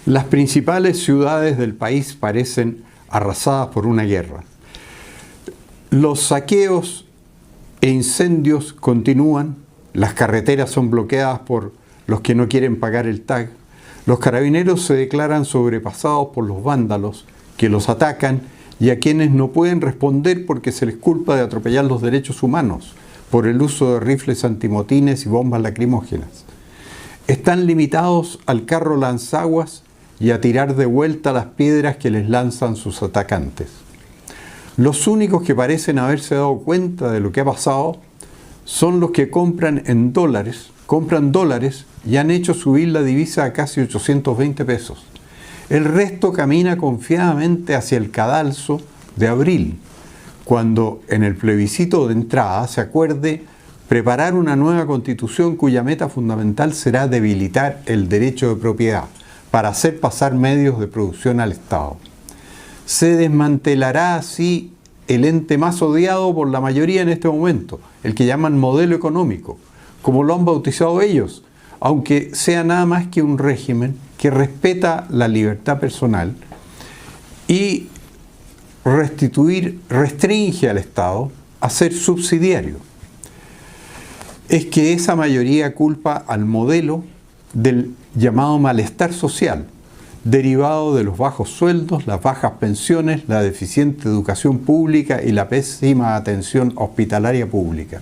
Las principales ciudades del país parecen arrasadas por una guerra. Los saqueos e incendios continúan, las carreteras son bloqueadas por los que no quieren pagar el TAG, los carabineros se declaran sobrepasados por los vándalos que los atacan y a quienes no pueden responder porque se les culpa de atropellar los derechos humanos por el uso de rifles antimotines y bombas lacrimógenas. Están limitados al carro lanzaguas y a tirar de vuelta las piedras que les lanzan sus atacantes. Los únicos que parecen haberse dado cuenta de lo que ha pasado son los que compran dólares y han hecho subir la divisa a casi 820 pesos. El resto camina confiadamente hacia el cadalso de abril, cuando en el plebiscito de entrada se acuerde preparar una nueva constitución cuya meta fundamental será debilitar el derecho de propiedad para hacer pasar medios de producción al Estado. Se desmantelará así el ente más odiado por la mayoría en este momento, el que llaman modelo económico, como lo han bautizado ellos, aunque sea nada más que un régimen que respeta la libertad personal y restringe al Estado a ser subsidiario. Es que esa mayoría culpa al modelo del llamado malestar social, derivado de los bajos sueldos, las bajas pensiones, la deficiente educación pública y la pésima atención hospitalaria pública.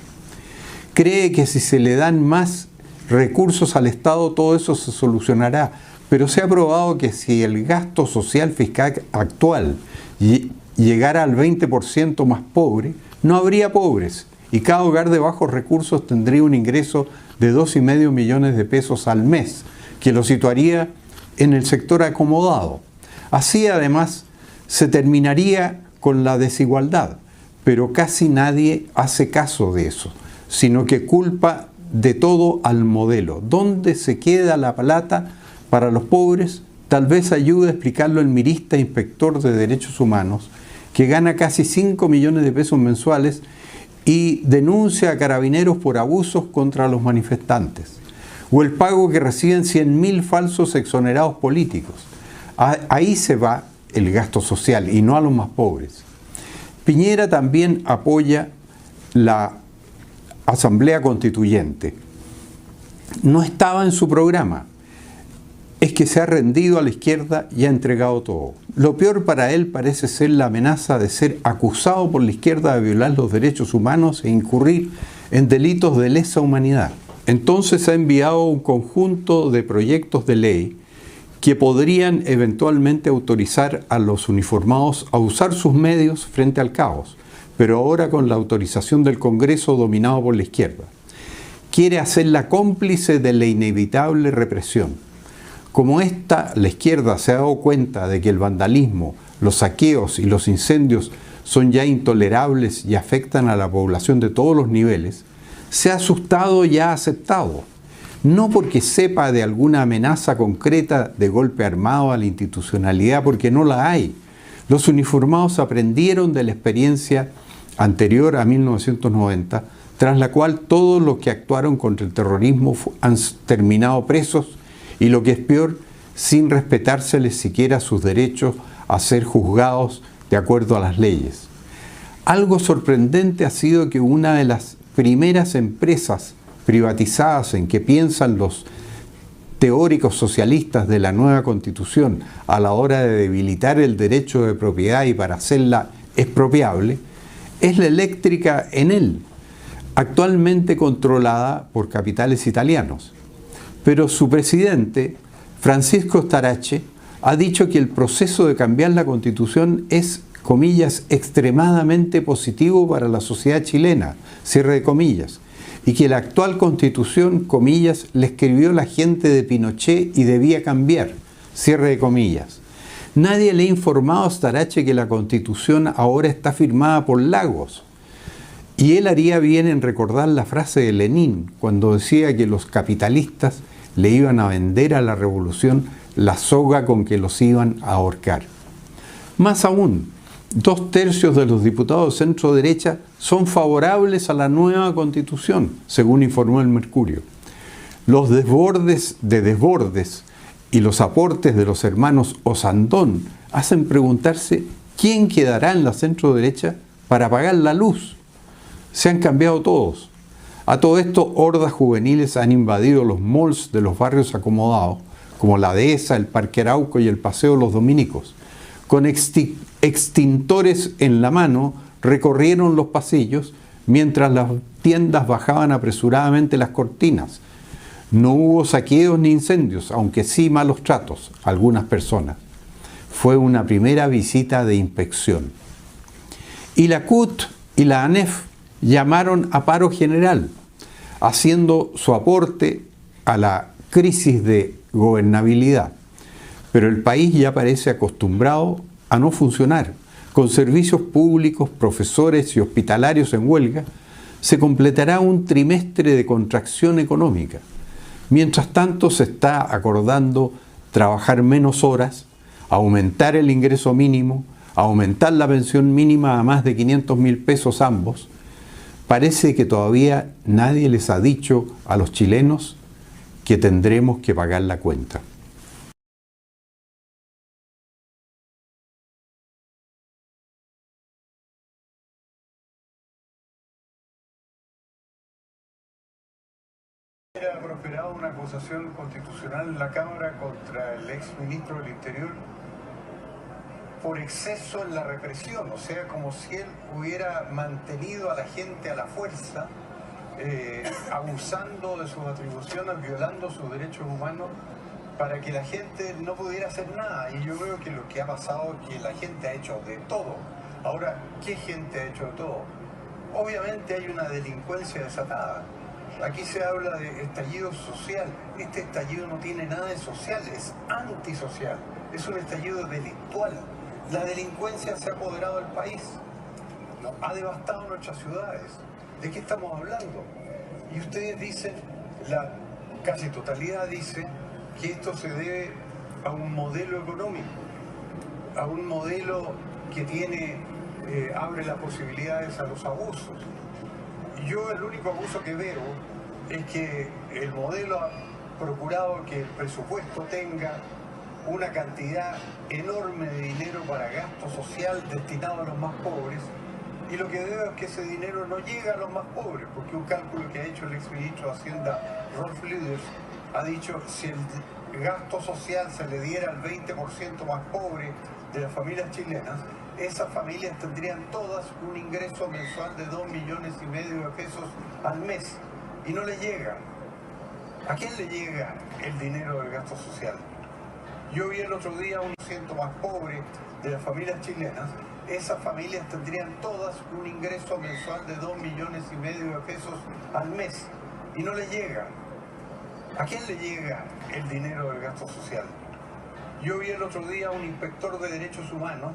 Cree que si se le dan más recursos al Estado todo eso se solucionará, pero se ha probado que si el gasto social fiscal actual llegara al 20% más pobre, no habría pobres y cada hogar de bajos recursos tendría un ingreso de 2,5 millones de pesos al mes, que lo situaría en el sector acomodado. Así además se terminaría con la desigualdad, pero casi nadie hace caso de eso, sino que culpa de todo al modelo. ¿Dónde se queda la plata para los pobres? Tal vez ayude a explicarlo el mirista inspector de derechos humanos, que gana casi 5 millones de pesos mensuales y denuncia a carabineros por abusos contra los manifestantes. O el pago que reciben 100.000 falsos exonerados políticos. Ahí se va el gasto social y no a los más pobres. Piñera también apoya la Asamblea Constituyente. No estaba en su programa. Es que se ha rendido a la izquierda y ha entregado todo. Lo peor para él parece ser la amenaza de ser acusado por la izquierda de violar los derechos humanos e incurrir en delitos de lesa humanidad. Entonces ha enviado un conjunto de proyectos de ley que podrían eventualmente autorizar a los uniformados a usar sus medios frente al caos, pero ahora con la autorización del Congreso dominado por la izquierda. Quiere hacerla cómplice de la inevitable represión. Como la izquierda se ha dado cuenta de que el vandalismo, los saqueos y los incendios son ya intolerables y afectan a la población de todos los niveles, se ha asustado y ha aceptado. No porque sepa de alguna amenaza concreta de golpe armado a la institucionalidad, porque no la hay. Los uniformados aprendieron de la experiencia anterior a 1990, tras la cual todos los que actuaron contra el terrorismo han terminado presos y lo que es peor, sin respetárseles siquiera sus derechos a ser juzgados de acuerdo a las leyes. Algo sorprendente ha sido que una de las primeras empresas privatizadas en que piensan los teóricos socialistas de la nueva Constitución a la hora de debilitar el derecho de propiedad y para hacerla expropiable, es la eléctrica Enel, actualmente controlada por capitales italianos. Pero su presidente, Francisco Starace, ha dicho que el proceso de cambiar la Constitución es, comillas, extremadamente positivo para la sociedad chilena, cierre de comillas, y que la actual Constitución, comillas, le escribió la gente de Pinochet y debía cambiar, cierre de comillas. Nadie le ha informado a Starace que la Constitución ahora está firmada por Lagos. Y él haría bien en recordar la frase de Lenin, cuando decía que los capitalistas le iban a vender a la revolución la soga con que los iban a ahorcar. Más aún, 2/3 de los diputados centro-derecha son favorables a la nueva Constitución, según informó el Mercurio. Los desbordes y los aportes de los hermanos Osandón hacen preguntarse quién quedará en la centro-derecha para pagar la luz. Se han cambiado todos. A todo esto, hordas juveniles han invadido los malls de los barrios acomodados, como la Dehesa, el Parque Arauco y el Paseo Los Dominicos. Con extintores en la mano, recorrieron los pasillos mientras las tiendas bajaban apresuradamente las cortinas. No hubo saqueos ni incendios, aunque sí malos tratos a algunas personas. Fue una primera visita de inspección. Y la CUT y la ANEF llamaron a paro general, haciendo su aporte a la crisis de gobernabilidad. Pero el país ya parece acostumbrado a no funcionar. Con servicios públicos, profesores y hospitalarios en huelga, se completará un trimestre de contracción económica. Mientras tanto, se está acordando trabajar menos horas, aumentar el ingreso mínimo, aumentar la pensión mínima a más de 500.000 pesos ambos. Parece que todavía nadie les ha dicho a los chilenos que tendremos que pagar la cuenta. Ha prosperado una acusación constitucional en la Cámara contra el ex ministro del Interior por exceso en la represión, o sea, como si él hubiera mantenido a la gente a la fuerza, abusando de sus atribuciones, violando sus derechos humanos, para que la gente no pudiera hacer nada. Y yo creo que lo que ha pasado es que la gente ha hecho de todo. Ahora, ¿qué gente ha hecho de todo? Obviamente hay una delincuencia desatada. Aquí se habla de estallido social. Este estallido no tiene nada de social, es antisocial. Es un estallido delictual. La delincuencia se ha apoderado del país. Ha devastado nuestras ciudades. ¿De qué estamos hablando? Y ustedes dicen, la casi totalidad dice, que esto se debe a un modelo económico, a un modelo que tiene, abre las posibilidades a los abusos. Yo el único abuso que veo es que el modelo ha procurado que el presupuesto tenga una cantidad enorme de dinero para gasto social destinado a los más pobres, y lo que veo es que ese dinero no llega a los más pobres, porque un cálculo que ha hecho el exministro de Hacienda, Rolf Lüders, ha dicho si el gasto social se le diera al 20% más pobre de las familias chilenas, esas familias tendrían todas un ingreso mensual de 2,5 millones de pesos al mes, y no le llega. ¿A quién le llega el dinero del gasto social? Yo vi el otro día un 1% más pobre de las familias chilenas, esas familias tendrían todas un ingreso mensual de 2,5 millones de pesos al mes, y no le llega. ¿A quién le llega el dinero del gasto social? Yo vi el otro día un inspector de derechos humanos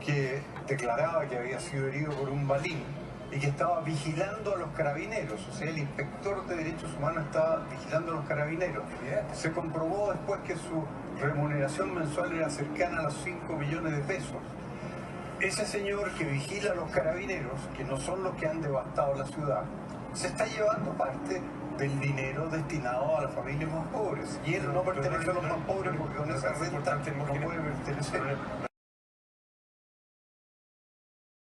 que declaraba que había sido herido por un balín y que estaba vigilando a los carabineros. O sea, el inspector de derechos humanos estaba vigilando a los carabineros. Se comprobó después que su remuneración mensual era cercana a los 5 millones de pesos. Ese señor que vigila a los carabineros, que no son los que han devastado la ciudad, se está llevando parte del dinero destinado a las familias más pobres. Y él no pertenece a los más pobres porque con esa renta no puede pertenecer.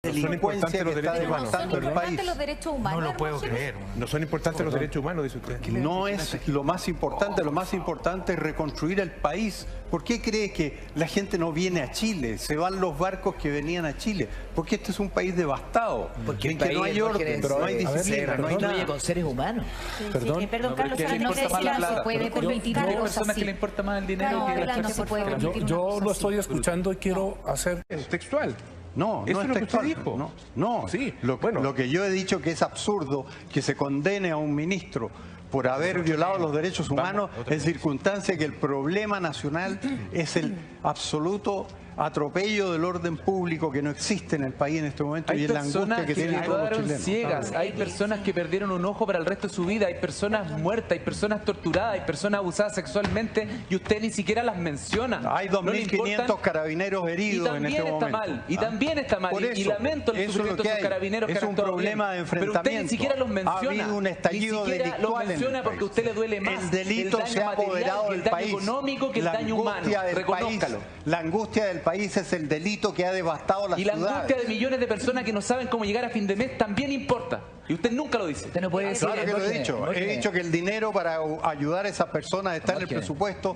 Son importantes los derechos humanos. ¿Son importantes los derechos humanos? No lo puedo creer. No son importantes los derechos humanos, dice usted. No es lo más importante es reconstruir el país. ¿Por qué cree que la gente no viene a Chile? Se van los barcos que venían a Chile. Porque este es un país devastado. Porque en que no hay orden, no hay disciplina, no hay nada. Con seres humanos. Perdón, Carlos, no sé si no se puede permitir Hay algo personas que así. le importa más el dinero que la No se puede permitir una Yo cosa lo así. estoy escuchando y quiero hacer... Es textual. No, Eso no es lo que usted textual. dijo. No. Sí, Lo que yo he dicho que es absurdo que se condene a un ministro por haber violado los derechos humanos en circunstancia que el problema nacional es el absoluto atropello del orden público que no existe en el país en este momento y es la angustia que tienen todos los chilenos. Ciegas, hay personas que perdieron un ojo para el resto de su vida, hay personas muertas, hay personas torturadas, hay personas abusadas sexualmente y usted ni siquiera las menciona. Hay 2.500 carabineros heridos en este momento. Y también está mal, y lamento el sufrimiento de esos carabineros. Es un problema de enfrentamiento. Pero usted ni siquiera los menciona. Ha habido un estallido delictual los menciona porque a usted le duele más el delito se ha apoderado del país. Económico que el daño humano. Reconózcalo. La angustia del país es el delito que ha devastado la ciudad. Y la angustia de millones de personas que no saben cómo llegar a fin de mes también importa. Y usted nunca lo dice. Usted no puede decir. Claro que lo he dicho. He dicho que el dinero para ayudar a esas personas está en el presupuesto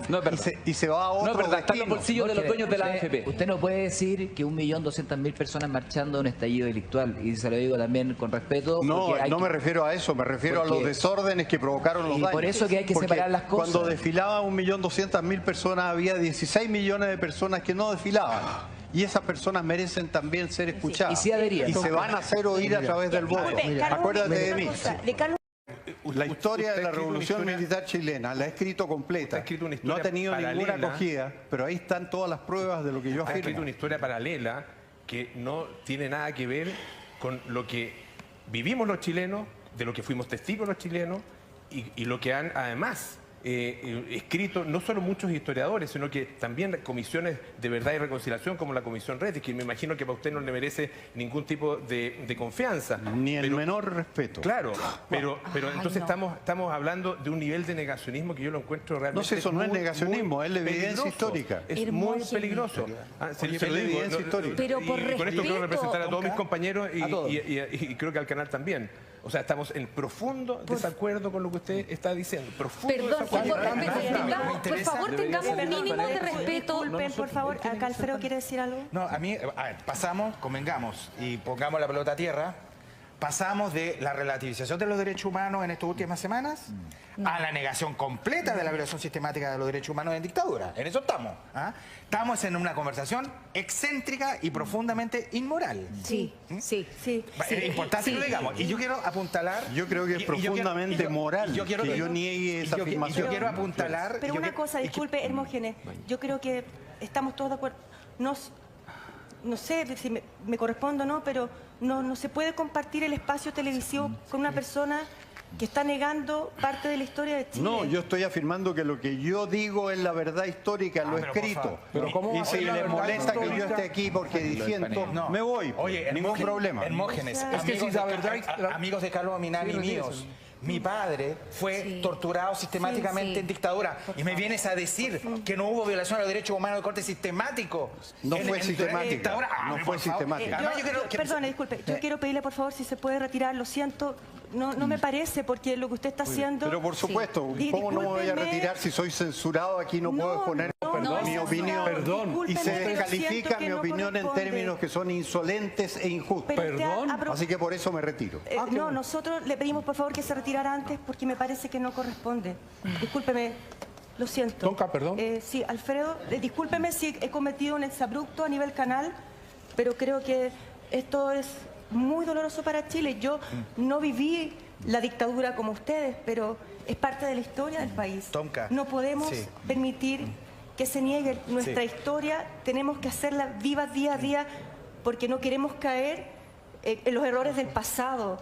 y se va a otro destino. Está en los bolsillos de los dueños de la AFP. Usted no puede decir que 1.200.000 personas marchando en un estallido delictual. Y se lo digo también con respeto. No, no me refiero a eso. Me refiero a los desórdenes que provocaron los daños. Por eso que hay que separar las cosas. Cuando desfilaban 1.200.000 personas, había 16 millones de personas que no desfilaban. Y esas personas merecen también ser escuchadas. Sí, y se van a hacer oír a través del voto. Acuérdate de mí. La historia de la revolución militar chilena la he escrito completa. No ha tenido ninguna acogida, pero ahí están todas las pruebas de lo que yo afirmo. Ha escrito una historia paralela que no tiene nada que ver con lo que vivimos los chilenos, de lo que fuimos testigos los chilenos y lo que han además escrito no solo muchos historiadores, sino que también comisiones de verdad y reconciliación como la Comisión Retis, que me imagino que para usted no le merece ningún tipo de confianza. Ni el menor respeto. Claro, pero entonces estamos hablando de un nivel de negacionismo que yo lo encuentro realmente... No sé, eso no es negacionismo, es la evidencia histórica. Es muy peligroso. Es la evidencia histórica. Pero por y con esto quiero representar a todos mis Tonka, compañeros y creo que al canal también. O sea, estamos en profundo desacuerdo con lo que usted está diciendo. Perdón, por favor, tengamos un mínimo de respeto. Disculpen, por favor, acá Alfredo quiere decir algo. No, a mí, a ver, convengamos y pongamos la pelota a tierra. Pasamos de la relativización de los derechos humanos en estas últimas semanas a la negación completa de la violación sistemática de los derechos humanos en dictadura. En eso estamos. Estamos en una conversación excéntrica y profundamente inmoral. Sí. Es importante que lo digamos. Y yo quiero apuntalar... Yo creo que es profundamente moral que yo niegue esa afirmación. Yo quiero apuntalar... Pero una cosa, disculpe, Hermógenes, yo creo que estamos todos de acuerdo. No sé si me corresponde o no, pero no se puede compartir el espacio televisivo con una persona que está negando parte de la historia de Chile. No, yo estoy afirmando que lo que yo digo es la verdad histórica, lo escrito. Y si les molesta que yo esté aquí porque diciendo, me voy. Oye, ningún problema. Hermógenes, amigos de Carlos Minami míos. Mi padre fue torturado sistemáticamente en dictadura. Y me vienes a decir que no hubo violación a los derechos humanos de corte sistemático. No fue sistemático. No fue sistemático. Perdón, disculpe. Yo quiero pedirle, por favor, si se puede retirar. Lo siento. No me parece, porque lo que usted está haciendo... Pero por supuesto, ¿cómo no me voy a retirar si soy censurado? Aquí no puedo exponer mi opinión. Y se descalifica mi opinión en términos que son insolentes e injustos. Así que por eso me retiro. No, nosotros le pedimos por favor que se retirara antes porque me parece que no corresponde. Discúlpeme, lo siento. Tonka, perdón. Sí, Alfredo, discúlpeme si he cometido un exabrupto a nivel canal, pero creo que esto es muy doloroso para Chile. Yo no viví la dictadura como ustedes, pero es parte de la historia del país. Tonka. No podemos permitir que se niegue nuestra historia. Tenemos que hacerla viva día a día porque no queremos caer en los errores del pasado.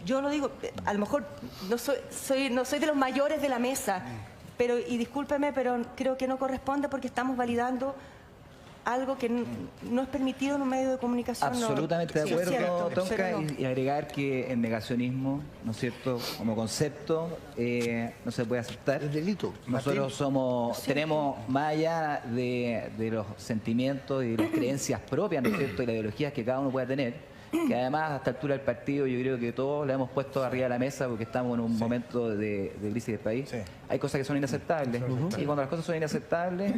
Yo lo digo, a lo mejor no soy de los mayores de la mesa, pero, y discúlpeme, pero creo que no corresponde porque estamos validando algo que no es permitido en un medio de comunicación. Absolutamente de acuerdo, Tonka, y agregar que el negacionismo, ¿no es cierto?, como concepto, no se puede aceptar. Es delito. Nosotros tenemos, más allá de los sentimientos y de las creencias propias, ¿no es cierto?, y las ideologías que cada uno pueda tener, que además a esta altura del partido yo creo que todos la hemos puesto arriba de la mesa porque estamos en un momento de crisis del país. Hay cosas que son inaceptables y cuando las cosas son inaceptables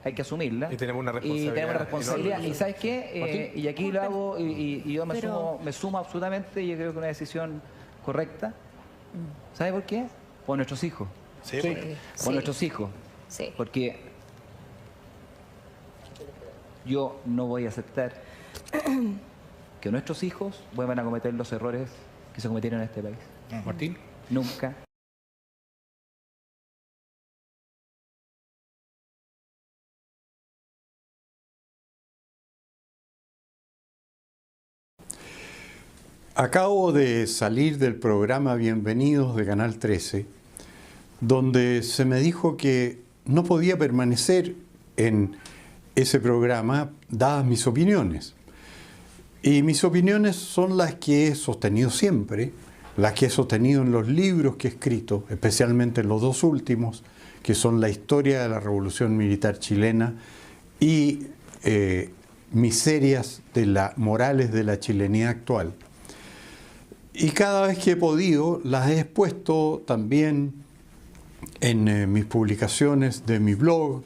hay que asumirlas. Y tenemos una responsabilidad. Y ¿sabes qué? Y aquí lo hago y yo me sumo absolutamente y yo creo que una decisión correcta. ¿Sabe por qué? Por nuestros hijos. Por nuestros hijos. Porque yo no voy a aceptar que nuestros hijos vuelvan a cometer los errores que se cometieron en este país. Martín. Nunca. Acabo de salir del programa Bienvenidos de Canal 13, donde se me dijo que no podía permanecer en ese programa dadas mis opiniones. Y mis opiniones son las que he sostenido siempre, las que he sostenido en los libros que he escrito, especialmente en los dos últimos, que son La historia de la Revolución Militar Chilena y Miserias de morales de la chilenidad actual. Y cada vez que he podido, las he expuesto también en mis publicaciones de mi blog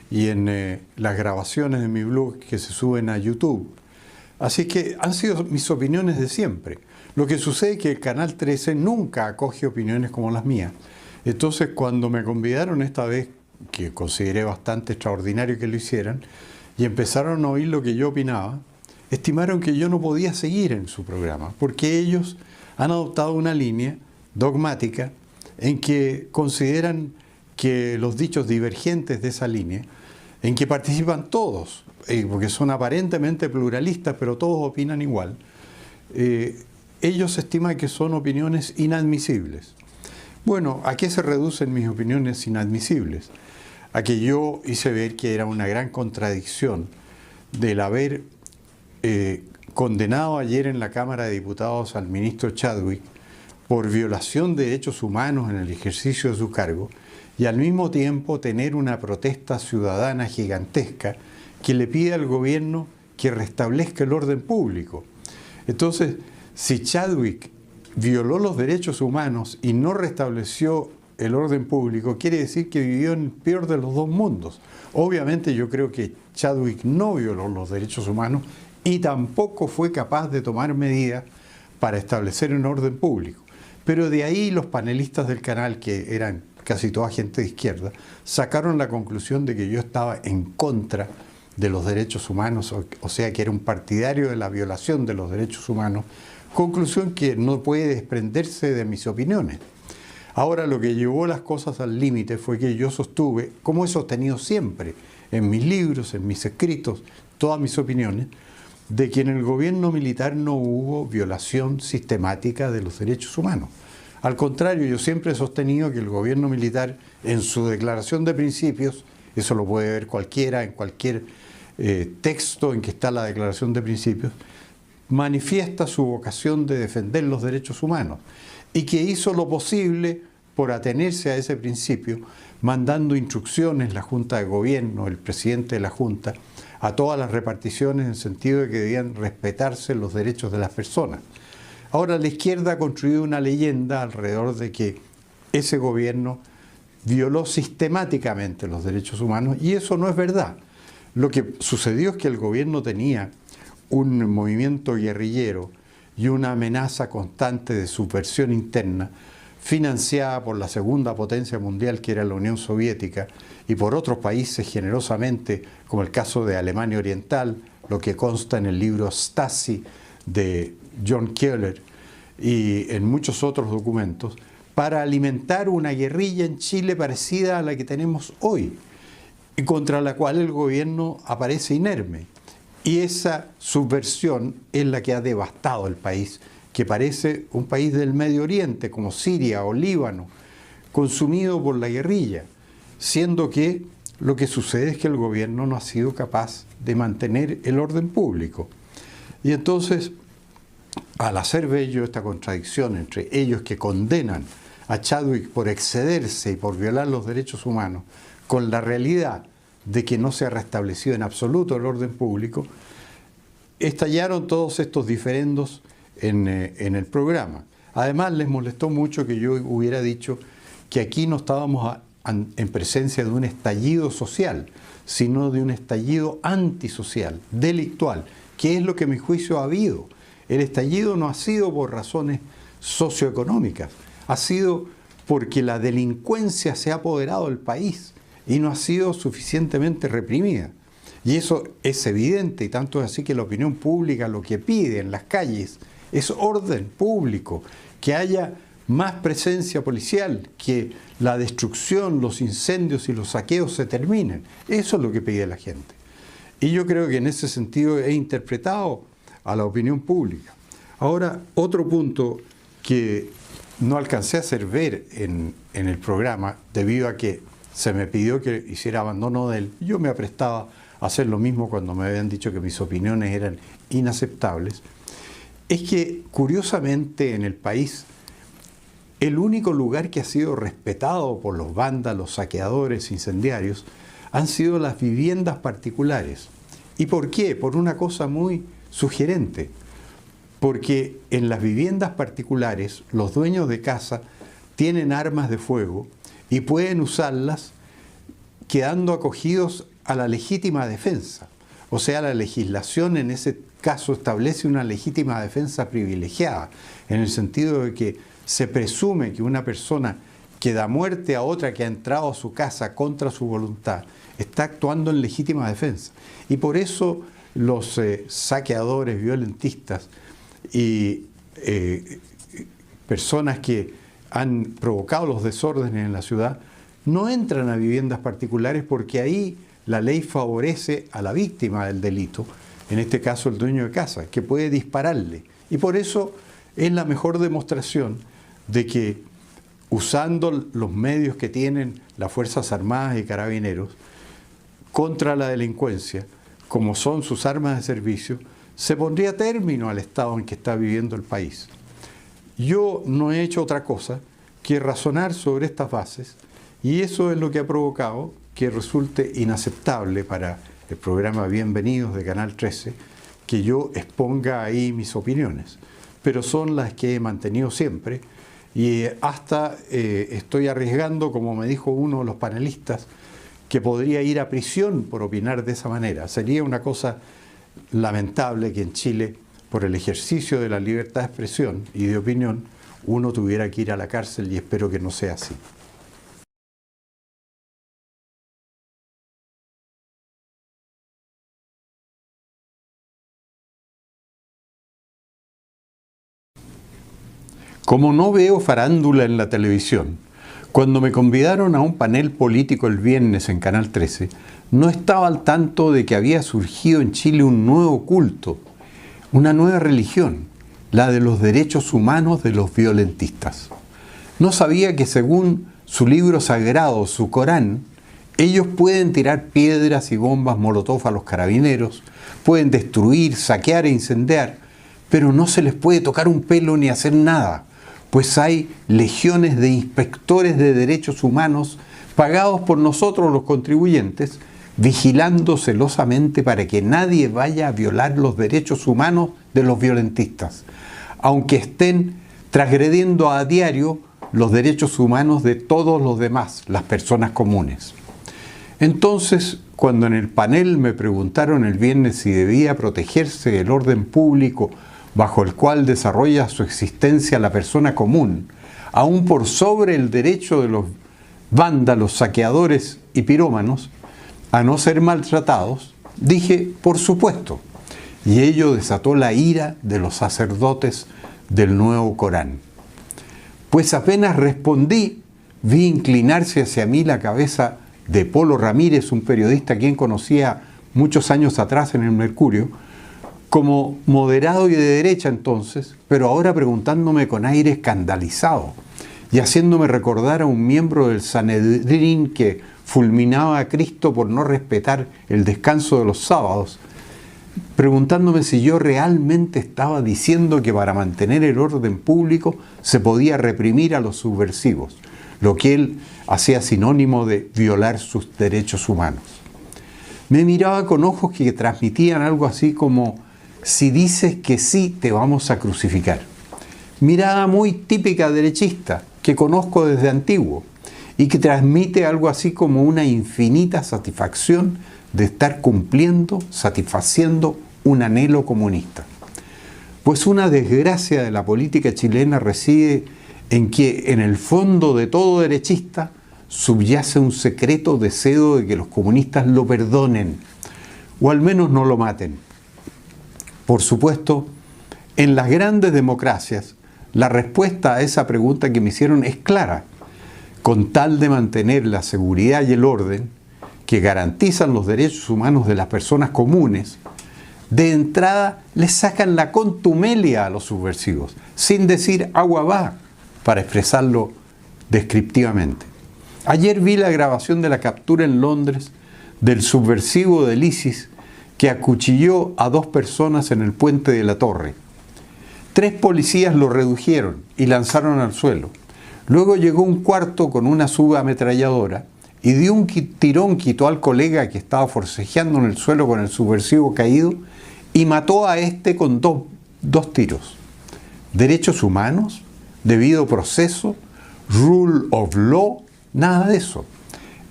y en las grabaciones de mi blog que se suben a YouTube. Así que han sido mis opiniones de siempre. Lo que sucede es que el Canal 13 nunca acoge opiniones como las mías. Entonces, cuando me convidaron esta vez, que consideré bastante extraordinario que lo hicieran, y empezaron a oír lo que yo opinaba, estimaron que yo no podía seguir en su programa, porque ellos han adoptado una línea dogmática en que consideran que los dichos divergentes de esa línea, en que participan todos, porque son aparentemente pluralistas, pero todos opinan igual, ellos estiman que son opiniones inadmisibles. Bueno, ¿a qué se reducen mis opiniones inadmisibles? A que yo hice ver que era una gran contradicción del haber condenado ayer en la Cámara de Diputados al ministro Chadwick por violación de derechos humanos en el ejercicio de su cargo y al mismo tiempo tener una protesta ciudadana gigantesca que le pide al gobierno que restablezca el orden público. Entonces, si Chadwick violó los derechos humanos y no restableció el orden público, quiere decir que vivió en el peor de los dos mundos. Obviamente yo creo que Chadwick no violó los derechos humanos y tampoco fue capaz de tomar medidas para establecer un orden público. Pero de ahí los panelistas del canal, que eran casi toda gente de izquierda, sacaron la conclusión de que yo estaba en contra de los derechos humanos, o sea que era un partidario de la violación de los derechos humanos, conclusión que no puede desprenderse de mis opiniones. Ahora, lo que llevó las cosas al límite fue que yo sostuve, como he sostenido siempre en mis libros, en mis escritos, todas mis opiniones, de que en el gobierno militar no hubo violación sistemática de los derechos humanos. Al contrario, yo siempre he sostenido que el gobierno militar, en su declaración de principios, eso lo puede ver cualquiera, en cualquier texto en que está la declaración de principios, manifiesta su vocación de defender los derechos humanos y que hizo lo posible por atenerse a ese principio, mandando instrucciones la Junta de Gobierno, el presidente de la Junta, a todas las reparticiones en el sentido de que debían respetarse los derechos de las personas. Ahora la izquierda ha construido una leyenda alrededor de que ese gobierno violó sistemáticamente los derechos humanos y eso no es verdad. Lo que sucedió es que el gobierno tenía un movimiento guerrillero y una amenaza constante de subversión interna financiada por la segunda potencia mundial, que era la Unión Soviética, y por otros países generosamente, como el caso de Alemania Oriental, lo que consta en el libro Stasi de John Keller y en muchos otros documentos, para alimentar una guerrilla en Chile parecida a la que tenemos hoy, y contra la cual el gobierno aparece inerme. Y esa subversión es la que ha devastado el país, que parece un país del Medio Oriente, como Siria o Líbano, consumido por la guerrilla, siendo que lo que sucede es que el gobierno no ha sido capaz de mantener el orden público. Y entonces, al hacer bello esta contradicción entre ellos que condenan a Chadwick por excederse y por violar los derechos humanos, con la realidad de que no se ha restablecido en absoluto el orden público, estallaron todos estos diferendos en el programa. Además, les molestó mucho que yo hubiera dicho que aquí no estábamos en presencia de un estallido social, sino de un estallido antisocial, delictual, que es lo que a mi juicio ha habido. El estallido no ha sido por razones socioeconómicas, ha sido porque la delincuencia se ha apoderado del país y no ha sido suficientemente reprimida. Y eso es evidente, y tanto es así que la opinión pública lo que pide en las calles es orden público, que haya más presencia policial, que la destrucción, los incendios y los saqueos se terminen. Eso es lo que pide la gente. Y yo creo que en ese sentido he interpretado a la opinión pública. Ahora, otro punto que no alcancé a hacer ver en el programa, debido a que se me pidió que hiciera abandono de él, yo me aprestaba a hacer lo mismo cuando me habían dicho que mis opiniones eran inaceptables, es que curiosamente en el país el único lugar que ha sido respetado por los vándalos, saqueadores, incendiarios, han sido las viviendas particulares. ¿Y por qué? Por una cosa muy sugerente. Porque en las viviendas particulares los dueños de casa tienen armas de fuego y pueden usarlas quedando acogidos a la legítima defensa. O sea, la legislación en ese caso establece una legítima defensa privilegiada, en el sentido de que se presume que una persona que da muerte a otra que ha entrado a su casa contra su voluntad está actuando en legítima defensa. Y por eso los saqueadores, violentistas y personas que han provocado los desórdenes en la ciudad no entran a viviendas particulares, porque ahí la ley favorece a la víctima del delito, en este caso el dueño de casa, que puede dispararle. Y por eso es la mejor demostración de que, usando los medios que tienen las Fuerzas Armadas y Carabineros contra la delincuencia, como son sus armas de servicio, se pondría término al estado en que está viviendo el país. Yo no he hecho otra cosa que razonar sobre estas bases, y eso es lo que ha provocado que resulte inaceptable para el programa Bienvenidos de Canal 13 que yo exponga ahí mis opiniones, pero son las que he mantenido siempre, y hasta estoy arriesgando, como me dijo uno de los panelistas, que podría ir a prisión por opinar de esa manera. Sería una cosa lamentable que en Chile, por el ejercicio de la libertad de expresión y de opinión, uno tuviera que ir a la cárcel, y espero que no sea así. Como no veo farándula en la televisión, cuando me convidaron a un panel político el viernes en Canal 13, no estaba al tanto de que había surgido en Chile un nuevo culto, una nueva religión, la de los derechos humanos de los violentistas. No sabía que, según su libro sagrado, su Corán, ellos pueden tirar piedras y bombas molotov a los carabineros, pueden destruir, saquear e incendiar, pero no se les puede tocar un pelo ni hacer nada, pues hay legiones de inspectores de derechos humanos pagados por nosotros los contribuyentes, vigilando celosamente para que nadie vaya a violar los derechos humanos de los violentistas, aunque estén transgrediendo a diario los derechos humanos de todos los demás, las personas comunes. Entonces, cuando en el panel me preguntaron el viernes si debía protegerse el orden público bajo el cual desarrolla su existencia la persona común, aún por sobre el derecho de los vándalos, saqueadores y pirómanos a no ser maltratados, dije, por supuesto, y ello desató la ira de los sacerdotes del nuevo Corán. Pues apenas respondí, vi inclinarse hacia mí la cabeza de Polo Ramírez, un periodista a quien conocía muchos años atrás en el Mercurio, como moderado y de derecha entonces, pero ahora preguntándome con aire escandalizado y haciéndome recordar a un miembro del Sanedrín que fulminaba a Cristo por no respetar el descanso de los sábados, preguntándome si yo realmente estaba diciendo que para mantener el orden público se podía reprimir a los subversivos, lo que él hacía sinónimo de violar sus derechos humanos. Me miraba con ojos que transmitían algo así como: si dices que sí, te vamos a crucificar. Mirada muy típica derechista, que conozco desde antiguo, y que transmite algo así como una infinita satisfacción de estar cumpliendo, satisfaciendo un anhelo comunista. Pues una desgracia de la política chilena reside en que, en el fondo de todo derechista, subyace un secreto deseo de que los comunistas lo perdonen, o al menos no lo maten. Por supuesto, en las grandes democracias, la respuesta a esa pregunta que me hicieron es clara. Con tal de mantener la seguridad y el orden que garantizan los derechos humanos de las personas comunes, de entrada les sacan la contumelia a los subversivos, sin decir agua va, para expresarlo descriptivamente. Ayer vi la grabación de la captura en Londres del subversivo del ISIS que acuchilló a 2 personas en el puente de la Torre. 3 policías lo redujeron y lanzaron al suelo. Luego llegó un cuarto con una subametralladora y de un tirón quitó al colega que estaba forcejeando en el suelo con el subversivo caído y mató a este con dos tiros. ¿Derechos humanos? ¿Debido proceso? ¿Rule of law? Nada de eso.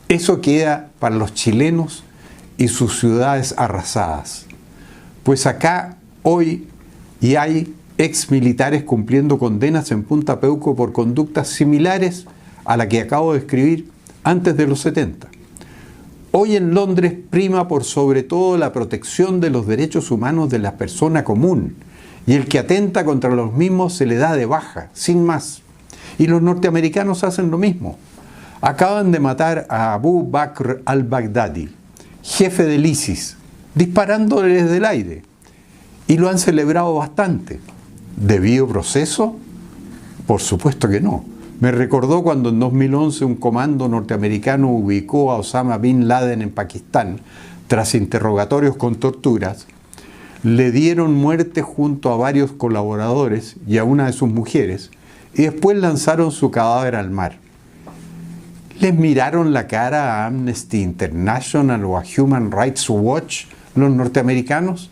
Eso queda para los chilenos y sus ciudades arrasadas. Pues acá hoy y hay ex militares cumpliendo condenas en Punta Peuco por conductas similares a la que acabo de escribir antes de los 70. Hoy en Londres prima por sobre todo la protección de los derechos humanos de la persona común, y el que atenta contra los mismos se le da de baja, sin más. Y los norteamericanos hacen lo mismo. Acaban de matar a Abu Bakr al-Baghdadi, jefe del ISIS, disparándole desde el aire. Y lo han celebrado bastante. ¿Debido proceso? Por supuesto que no. Me recordó cuando en 2011 un comando norteamericano ubicó a Osama Bin Laden en Pakistán tras interrogatorios con torturas. Le dieron muerte junto a varios colaboradores y a una de sus mujeres y después lanzaron su cadáver al mar. ¿Les miraron la cara a Amnesty International o a Human Rights Watch los norteamericanos?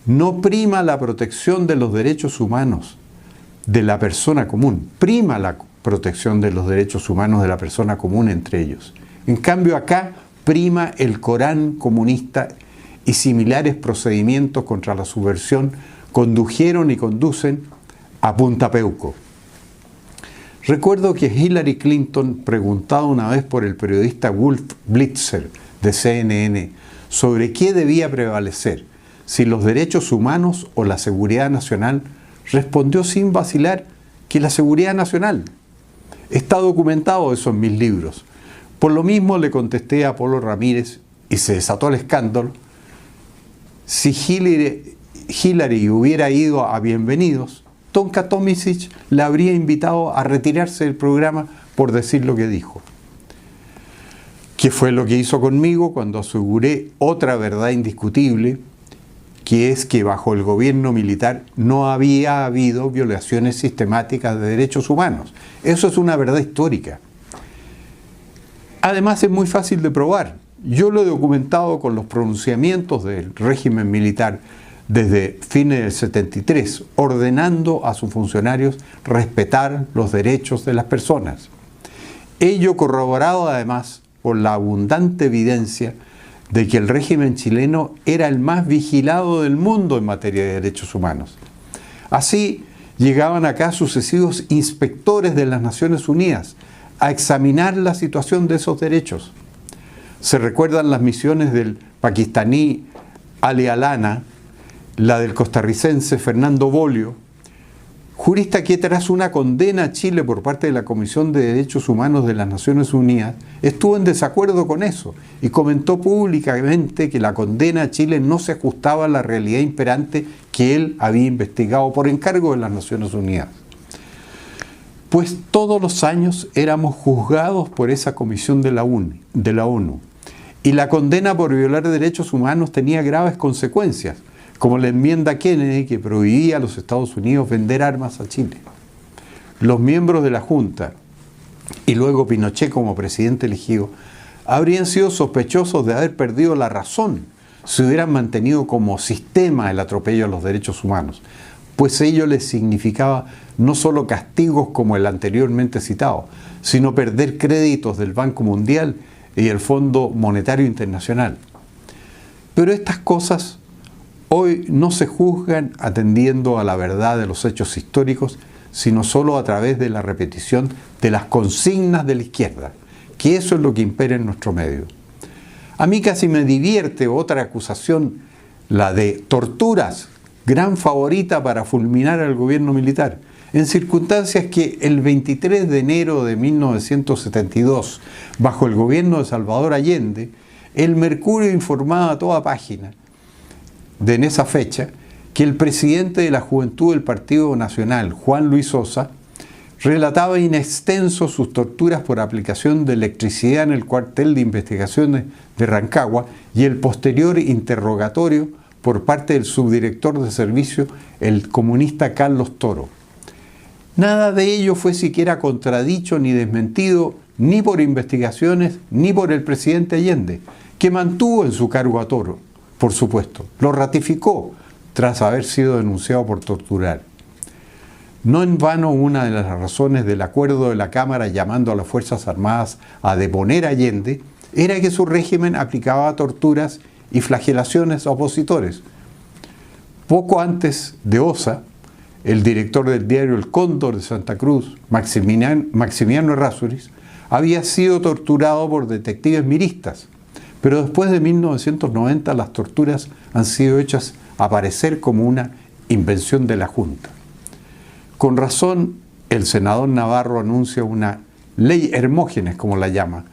No prima la protección de los derechos humanos de la persona común, prima la protección de los derechos humanos de la persona común entre ellos. En cambio acá prima el Corán comunista y similares procedimientos contra la subversión condujeron y conducen a Punta Peuco. Recuerdo que Hillary Clinton, preguntado una vez por el periodista Wolf Blitzer de CNN sobre qué debía prevalecer, si los derechos humanos o la seguridad nacional, respondió sin vacilar que la seguridad nacional. Está documentado eso en mis libros. Por lo mismo le contesté a Apolo Ramírez y se desató el escándalo. Si Hillary hubiera ido a Bienvenidos, Tonka Tomisic le habría invitado a retirarse del programa por decir lo que dijo. ¿Qué fue lo que hizo conmigo cuando aseguré otra verdad indiscutible, que es que bajo el gobierno militar no había habido violaciones sistemáticas de derechos humanos? Eso es una verdad histórica. Además es muy fácil de probar. Yo lo he documentado con los pronunciamientos del régimen militar desde fines del 73, ordenando a sus funcionarios respetar los derechos de las personas. Ello corroborado además por la abundante evidencia de que el régimen chileno era el más vigilado del mundo en materia de derechos humanos. Así, llegaban acá sucesivos inspectores de las Naciones Unidas a examinar la situación de esos derechos. Se recuerdan las misiones del pakistaní Ali Alana, la del costarricense Fernando Bolio, jurista que tras una condena a Chile por parte de la Comisión de Derechos Humanos de las Naciones Unidas, estuvo en desacuerdo con eso y comentó públicamente que la condena a Chile no se ajustaba a la realidad imperante que él había investigado por encargo de las Naciones Unidas. Pues todos los años éramos juzgados por esa comisión de la ONU y la condena por violar derechos humanos tenía graves consecuencias, como la enmienda Kennedy que prohibía a los Estados Unidos vender armas a Chile. Los miembros de la Junta y luego Pinochet como presidente elegido habrían sido sospechosos de haber perdido la razón si hubieran mantenido como sistema el atropello a los derechos humanos, pues ello les significaba no solo castigos como el anteriormente citado, sino perder créditos del Banco Mundial y el Fondo Monetario Internacional. Pero estas cosas hoy no se juzgan atendiendo a la verdad de los hechos históricos, sino solo a través de la repetición de las consignas de la izquierda, que eso es lo que impera en nuestro medio. A mí casi me divierte otra acusación, la de torturas, gran favorita para fulminar al gobierno militar, en circunstancias que el 23 de enero de 1972, bajo el gobierno de Salvador Allende, el Mercurio informaba a toda página en esa fecha, que el presidente de la Juventud del Partido Nacional, Juan Luis Sosa, relataba in extenso sus torturas por aplicación de electricidad en el cuartel de investigaciones de Rancagua y el posterior interrogatorio por parte del subdirector de servicio, el comunista Carlos Toro. Nada de ello fue siquiera contradicho ni desmentido ni por investigaciones ni por el presidente Allende, que mantuvo en su cargo a Toro, por supuesto, lo ratificó tras haber sido denunciado por torturar. No en vano, una de las razones del acuerdo de la Cámara llamando a las Fuerzas Armadas a deponer a Allende era que su régimen aplicaba torturas y flagelaciones a opositores. Poco antes de Osa, el director del diario El Cóndor de Santa Cruz, Maximiano Errázuriz, había sido torturado por detectives miristas, pero después de 1990 las torturas han sido hechas aparecer como una invención de la Junta. Con razón, el senador Navarro anuncia una ley Hermógenes, como la llama,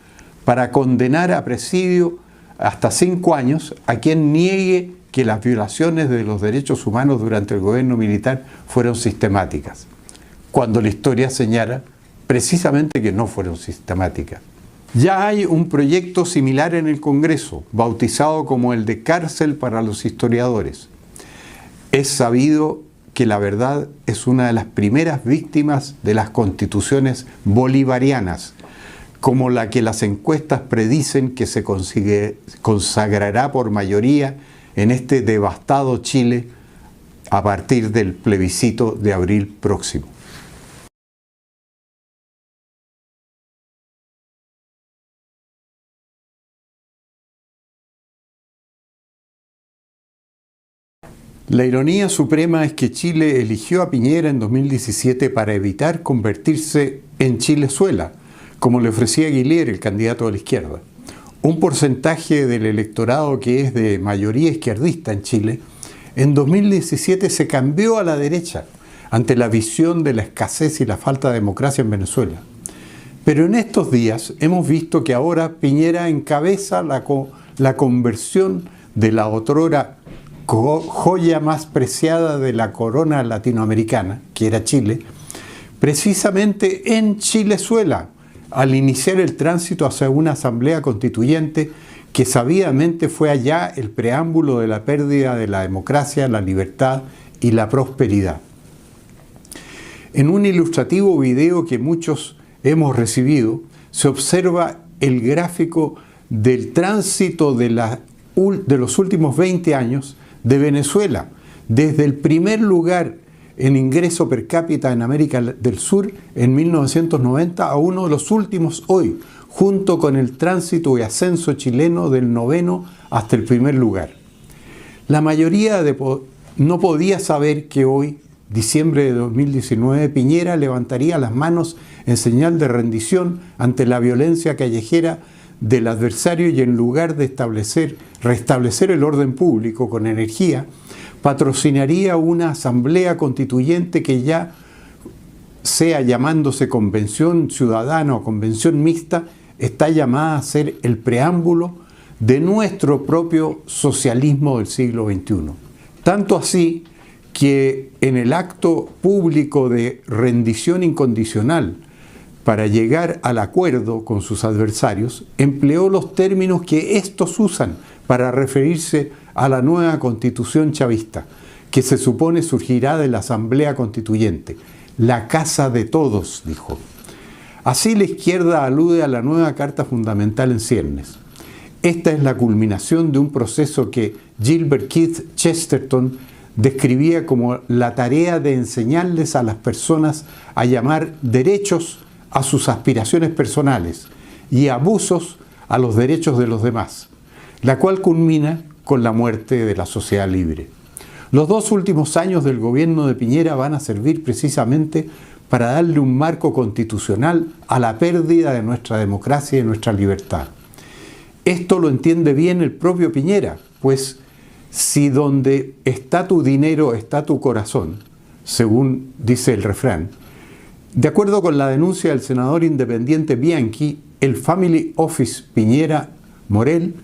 para condenar a presidio hasta 5 años a quien niegue que las violaciones de los derechos humanos durante el gobierno militar fueron sistemáticas, cuando la historia señala precisamente que no fueron sistemáticas. Ya hay un proyecto similar en el Congreso, bautizado como el de cárcel para los historiadores. Es sabido que la verdad es una de las primeras víctimas de las constituciones bolivarianas, como la que las encuestas predicen que se consagrará por mayoría en este devastado Chile a partir del plebiscito de abril próximo. La ironía suprema es que Chile eligió a Piñera en 2017 para evitar convertirse en Chilezuela, como le ofrecía Guillier, el candidato de la izquierda. Un porcentaje del electorado que es de mayoría izquierdista en Chile, en 2017 se cambió a la derecha ante la visión de la escasez y la falta de democracia en Venezuela. Pero en estos días hemos visto que ahora Piñera encabeza la conversión de la otrora joya más preciada de la corona latinoamericana, que era Chile, precisamente en Chilezuela, al iniciar el tránsito hacia una asamblea constituyente que sabidamente fue allá el preámbulo de la pérdida de la democracia, la libertad y la prosperidad. En un ilustrativo video que muchos hemos recibido, se observa el gráfico del tránsito de los últimos 20 años de Venezuela, desde el primer lugar en ingreso per cápita en América del Sur en 1990 a uno de los últimos hoy, junto con el tránsito y ascenso chileno del 9º hasta el primer lugar. La mayoría no podía saber que hoy, diciembre de 2019, Piñera levantaría las manos en señal de rendición ante la violencia callejera del adversario y en lugar de restablecer el orden público con energía, patrocinaría una asamblea constituyente que ya sea llamándose convención ciudadana o convención mixta, está llamada a ser el preámbulo de nuestro propio socialismo del siglo XXI. Tanto así que en el acto público de rendición incondicional para llegar al acuerdo con sus adversarios, empleó los términos que estos usan para referirse a la nueva constitución chavista, que se supone surgirá de la Asamblea Constituyente. La casa de todos, dijo. Así la izquierda alude a la nueva Carta Fundamental en ciernes. Esta es la culminación de un proceso que Gilbert Keith Chesterton describía como la tarea de enseñarles a las personas a llamar derechos a sus aspiraciones personales y abusos a los derechos de los demás, la cual culmina con la muerte de la sociedad libre. Los 2 últimos años del gobierno de Piñera van a servir precisamente para darle un marco constitucional a la pérdida de nuestra democracia y de nuestra libertad. Esto lo entiende bien el propio Piñera, pues si donde está tu dinero está tu corazón, según dice el refrán, de acuerdo con la denuncia del senador independiente Bianchi, el Family Office Piñera Morel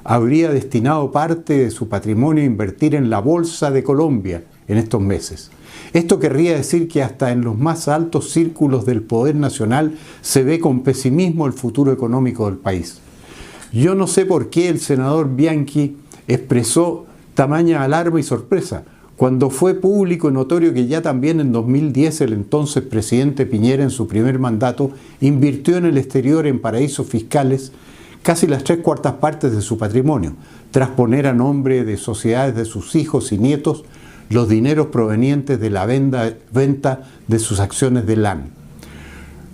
habría destinado parte de su patrimonio a invertir en la Bolsa de Colombia en estos meses. Esto querría decir que hasta en los más altos círculos del poder nacional se ve con pesimismo el futuro económico del país. Yo no sé por qué el senador Bianchi expresó tamaña alarma y sorpresa, cuando fue público y notorio que ya también en 2010 el entonces presidente Piñera, en su primer mandato, invirtió en el exterior en paraísos fiscales casi las 3/4 partes de su patrimonio, tras poner a nombre de sociedades de sus hijos y nietos los dineros provenientes de la venta de sus acciones de LAN.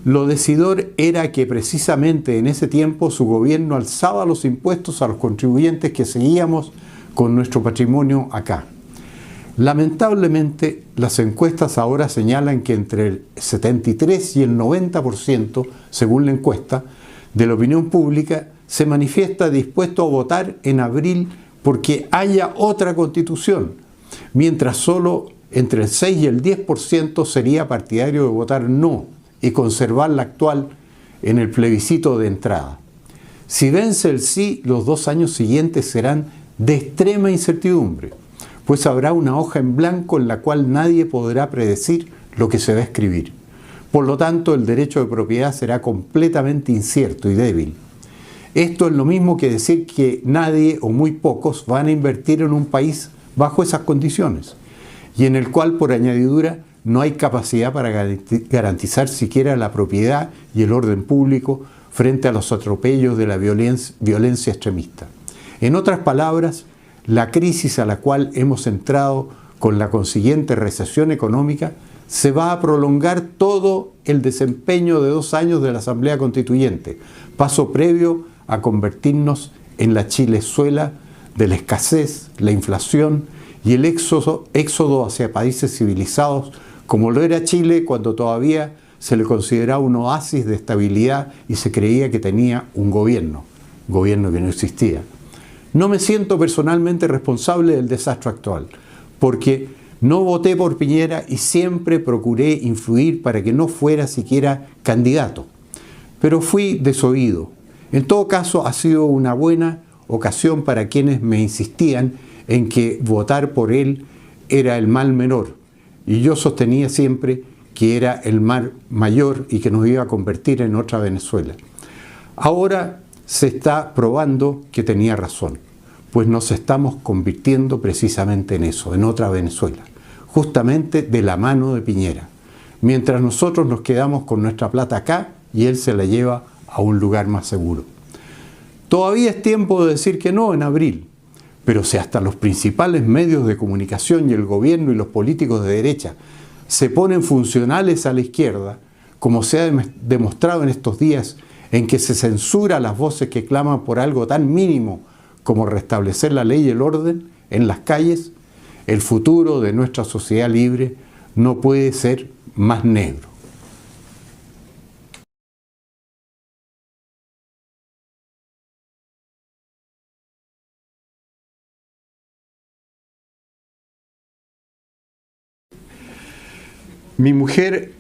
Lo decidor era que precisamente en ese tiempo su gobierno alzaba los impuestos a los contribuyentes que seguíamos con nuestro patrimonio acá. Lamentablemente, las encuestas ahora señalan que entre el 73 y el 90%, según la encuesta, de la opinión pública se manifiesta dispuesto a votar en abril porque haya otra constitución, mientras solo entre el 6 y el 10% sería partidario de votar no y conservar la actual en el plebiscito de entrada. Si vence el sí, los 2 años siguientes serán de extrema incertidumbre, pues habrá una hoja en blanco en la cual nadie podrá predecir lo que se va a escribir. Por lo tanto, el derecho de propiedad será completamente incierto y débil. Esto es lo mismo que decir que nadie o muy pocos van a invertir en un país bajo esas condiciones, y en el cual, por añadidura, no hay capacidad para garantizar siquiera la propiedad y el orden público frente a los atropellos de la violencia extremista. En otras palabras, la crisis a la cual hemos entrado con la consiguiente recesión económica se va a prolongar todo el desempeño de 2 años de la Asamblea Constituyente, paso previo a convertirnos en la Chilezuela de la escasez, la inflación y el éxodo hacia países civilizados, como lo era Chile cuando todavía se le consideraba un oasis de estabilidad y se creía que tenía un gobierno que no existía. No me siento personalmente responsable del desastre actual, porque no voté por Piñera y siempre procuré influir para que no fuera siquiera candidato. Pero fui desoído. En todo caso, ha sido una buena ocasión para quienes me insistían en que votar por él era el mal menor. Y yo sostenía siempre que era el mal mayor y que nos iba a convertir en otra Venezuela. Ahora se está probando que tenía razón, pues nos estamos convirtiendo precisamente en eso, en otra Venezuela, justamente de la mano de Piñera, mientras nosotros nos quedamos con nuestra plata acá y él se la lleva a un lugar más seguro. Todavía es tiempo de decir que no en abril, pero si hasta los principales medios de comunicación y el gobierno y los políticos de derecha se ponen funcionales a la izquierda, como se ha demostrado en estos días en que se censura a las voces que claman por algo tan mínimo como restablecer la ley y el orden en las calles, el futuro de nuestra sociedad libre no puede ser más negro. Mi mujer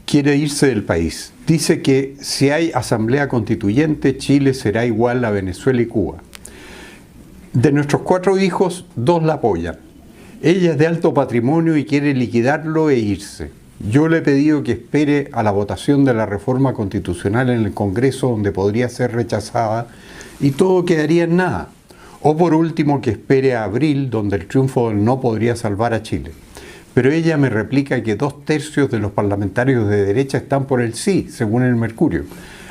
quiere irse del país. Dice que si hay asamblea constituyente, Chile será igual a Venezuela y Cuba. De nuestros 4 hijos, 2 la apoyan. Ella es de alto patrimonio y quiere liquidarlo e irse. Yo le he pedido que espere a la votación de la reforma constitucional en el Congreso, donde podría ser rechazada, y todo quedaría en nada. O por último, que espere a abril, donde el triunfo del no podría salvar a Chile. Pero ella me replica que 2/3 de los parlamentarios de derecha están por el sí, según el Mercurio.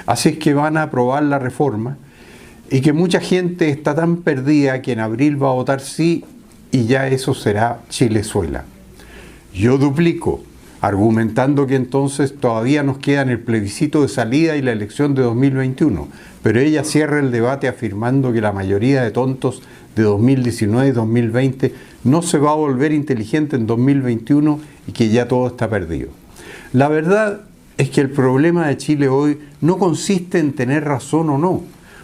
Así es que van a aprobar la reforma y que mucha gente está tan perdida que en abril va a votar sí y ya eso será Chilezuela. Yo duplico, argumentando que entonces todavía nos quedan el plebiscito de salida y la elección de 2021, pero ella cierra el debate afirmando que la mayoría de tontos de 2019 y 2020 no se va a volver inteligente en 2021 y que ya todo está perdido. La verdad es que el problema de Chile hoy no consiste en tener razón o no,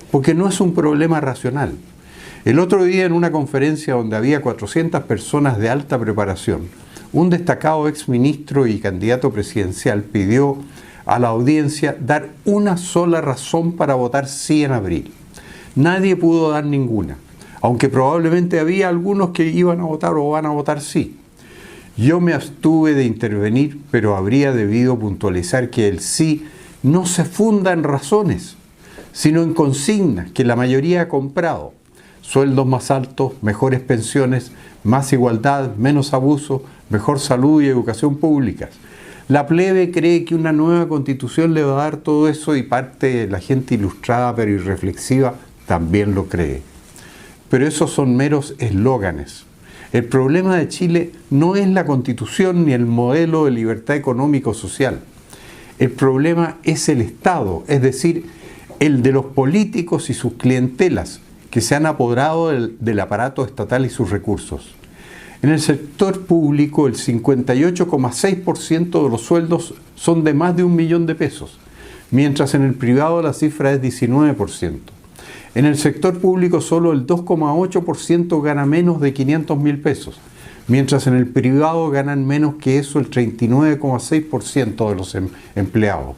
porque no es un problema racional. El otro día, en una conferencia donde había 400 personas de alta preparación, un destacado exministro y candidato presidencial pidió a la audiencia dar una sola razón para votar sí en abril. Nadie pudo dar ninguna, aunque probablemente había algunos que iban a votar o van a votar sí. Yo me abstuve de intervenir, pero habría debido puntualizar que el sí no se funda en razones, sino en consignas que la mayoría ha comprado. Sueldos más altos, mejores pensiones, más igualdad, menos abuso, mejor salud y educación públicas. La plebe cree que una nueva constitución le va a dar todo eso y parte de la gente ilustrada pero irreflexiva también lo cree. Pero esos son meros eslóganes. El problema de Chile no es la constitución ni el modelo de libertad económico-social. El problema es el Estado, es decir, el de los políticos y sus clientelas que se han apoderado del aparato estatal y sus recursos. En el sector público, el 58,6% de los sueldos son de más de 1 millón de pesos, mientras en el privado la cifra es 19%. En el sector público solo el 2,8% gana menos de 500.000 pesos, mientras en el privado ganan menos que eso el 39,6% de los empleados.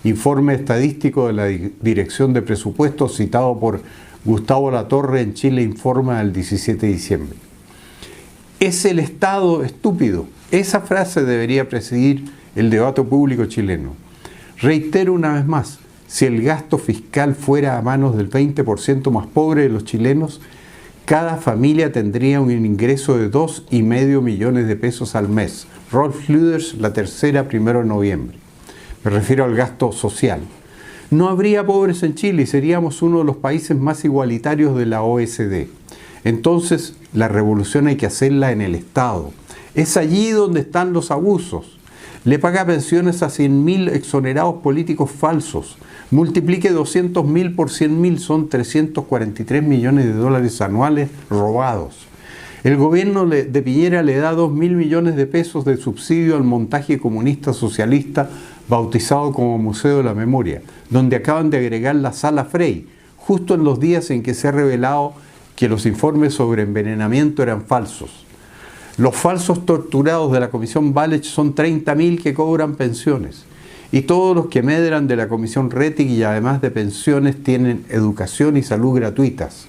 Informe estadístico de la Dirección de Presupuestos citado por Gustavo Latorre en Chile Informa del 17 de diciembre. Es el Estado estúpido. Esa frase debería presidir el debate público chileno. Reitero una vez más, si el gasto fiscal fuera a manos del 20% más pobre de los chilenos, cada familia tendría un ingreso de 2,5 millones de pesos al mes. Rolf Luders, La Tercera, 1 de noviembre. Me refiero al gasto social. No habría pobres en Chile y seríamos uno de los países más igualitarios de la OECD. Entonces, la revolución hay que hacerla en el Estado. Es allí donde están los abusos. Le paga pensiones a 100.000 exonerados políticos falsos. Multiplique 200.000 por 100.000, son 343 millones de dólares anuales robados. El gobierno de Piñera le da 2.000 millones de pesos de subsidio al montaje comunista socialista bautizado como Museo de la Memoria, donde acaban de agregar la Sala Frey, justo en los días en que se ha revelado que los informes sobre envenenamiento eran falsos. Los falsos torturados de la Comisión Walech son 30.000 que cobran pensiones. Y todos los que medran de la Comisión Rettig y además de pensiones tienen educación y salud gratuitas.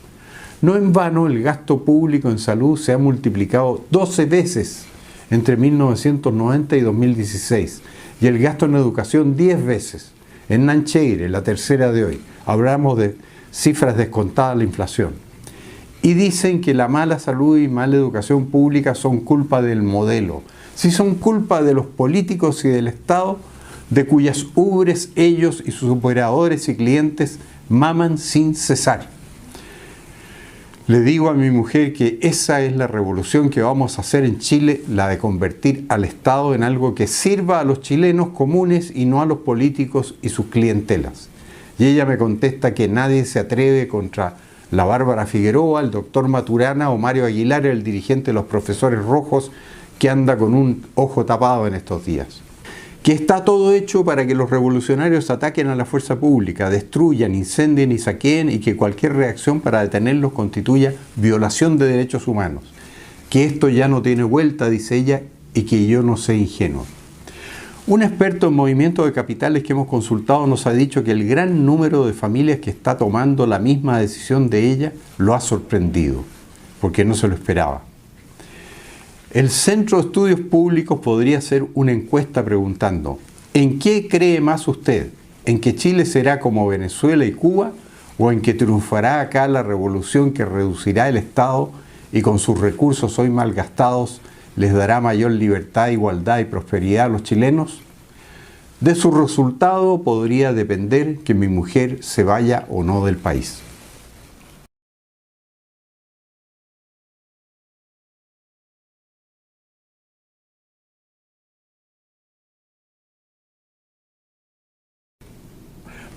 No en vano el gasto público en salud se ha multiplicado 12 veces entre 1990 y 2016 y el gasto en educación 10 veces. En Nancheire, La Tercera de hoy, hablamos de cifras descontadas de la inflación. Y dicen que la mala salud y mala educación pública son culpa del modelo. Si son culpa de los políticos y del Estado, de cuyas ubres ellos y sus operadores y clientes maman sin cesar. Le digo a mi mujer que esa es la revolución que vamos a hacer en Chile, la de convertir al Estado en algo que sirva a los chilenos comunes y no a los políticos y sus clientelas. Y ella me contesta que nadie se atreve contra la Bárbara Figueroa, el doctor Maturana o Mario Aguilar, el dirigente de los profesores rojos, que anda con un ojo tapado en estos días. Que está todo hecho para que los revolucionarios ataquen a la fuerza pública, destruyan, incendien y saqueen y que cualquier reacción para detenerlos constituya violación de derechos humanos. Que esto ya no tiene vuelta, dice ella, y que yo no sé ingenuo. Un experto en movimiento de capitales que hemos consultado nos ha dicho que el gran número de familias que está tomando la misma decisión de ella lo ha sorprendido, porque no se lo esperaba. El Centro de Estudios Públicos podría hacer una encuesta preguntando: ¿en qué cree más usted? ¿En que Chile será como Venezuela y Cuba? ¿O en que triunfará acá la revolución que reducirá el Estado y con sus recursos hoy malgastados les dará mayor libertad, igualdad y prosperidad a los chilenos? De su resultado podría depender que mi mujer se vaya o no del país.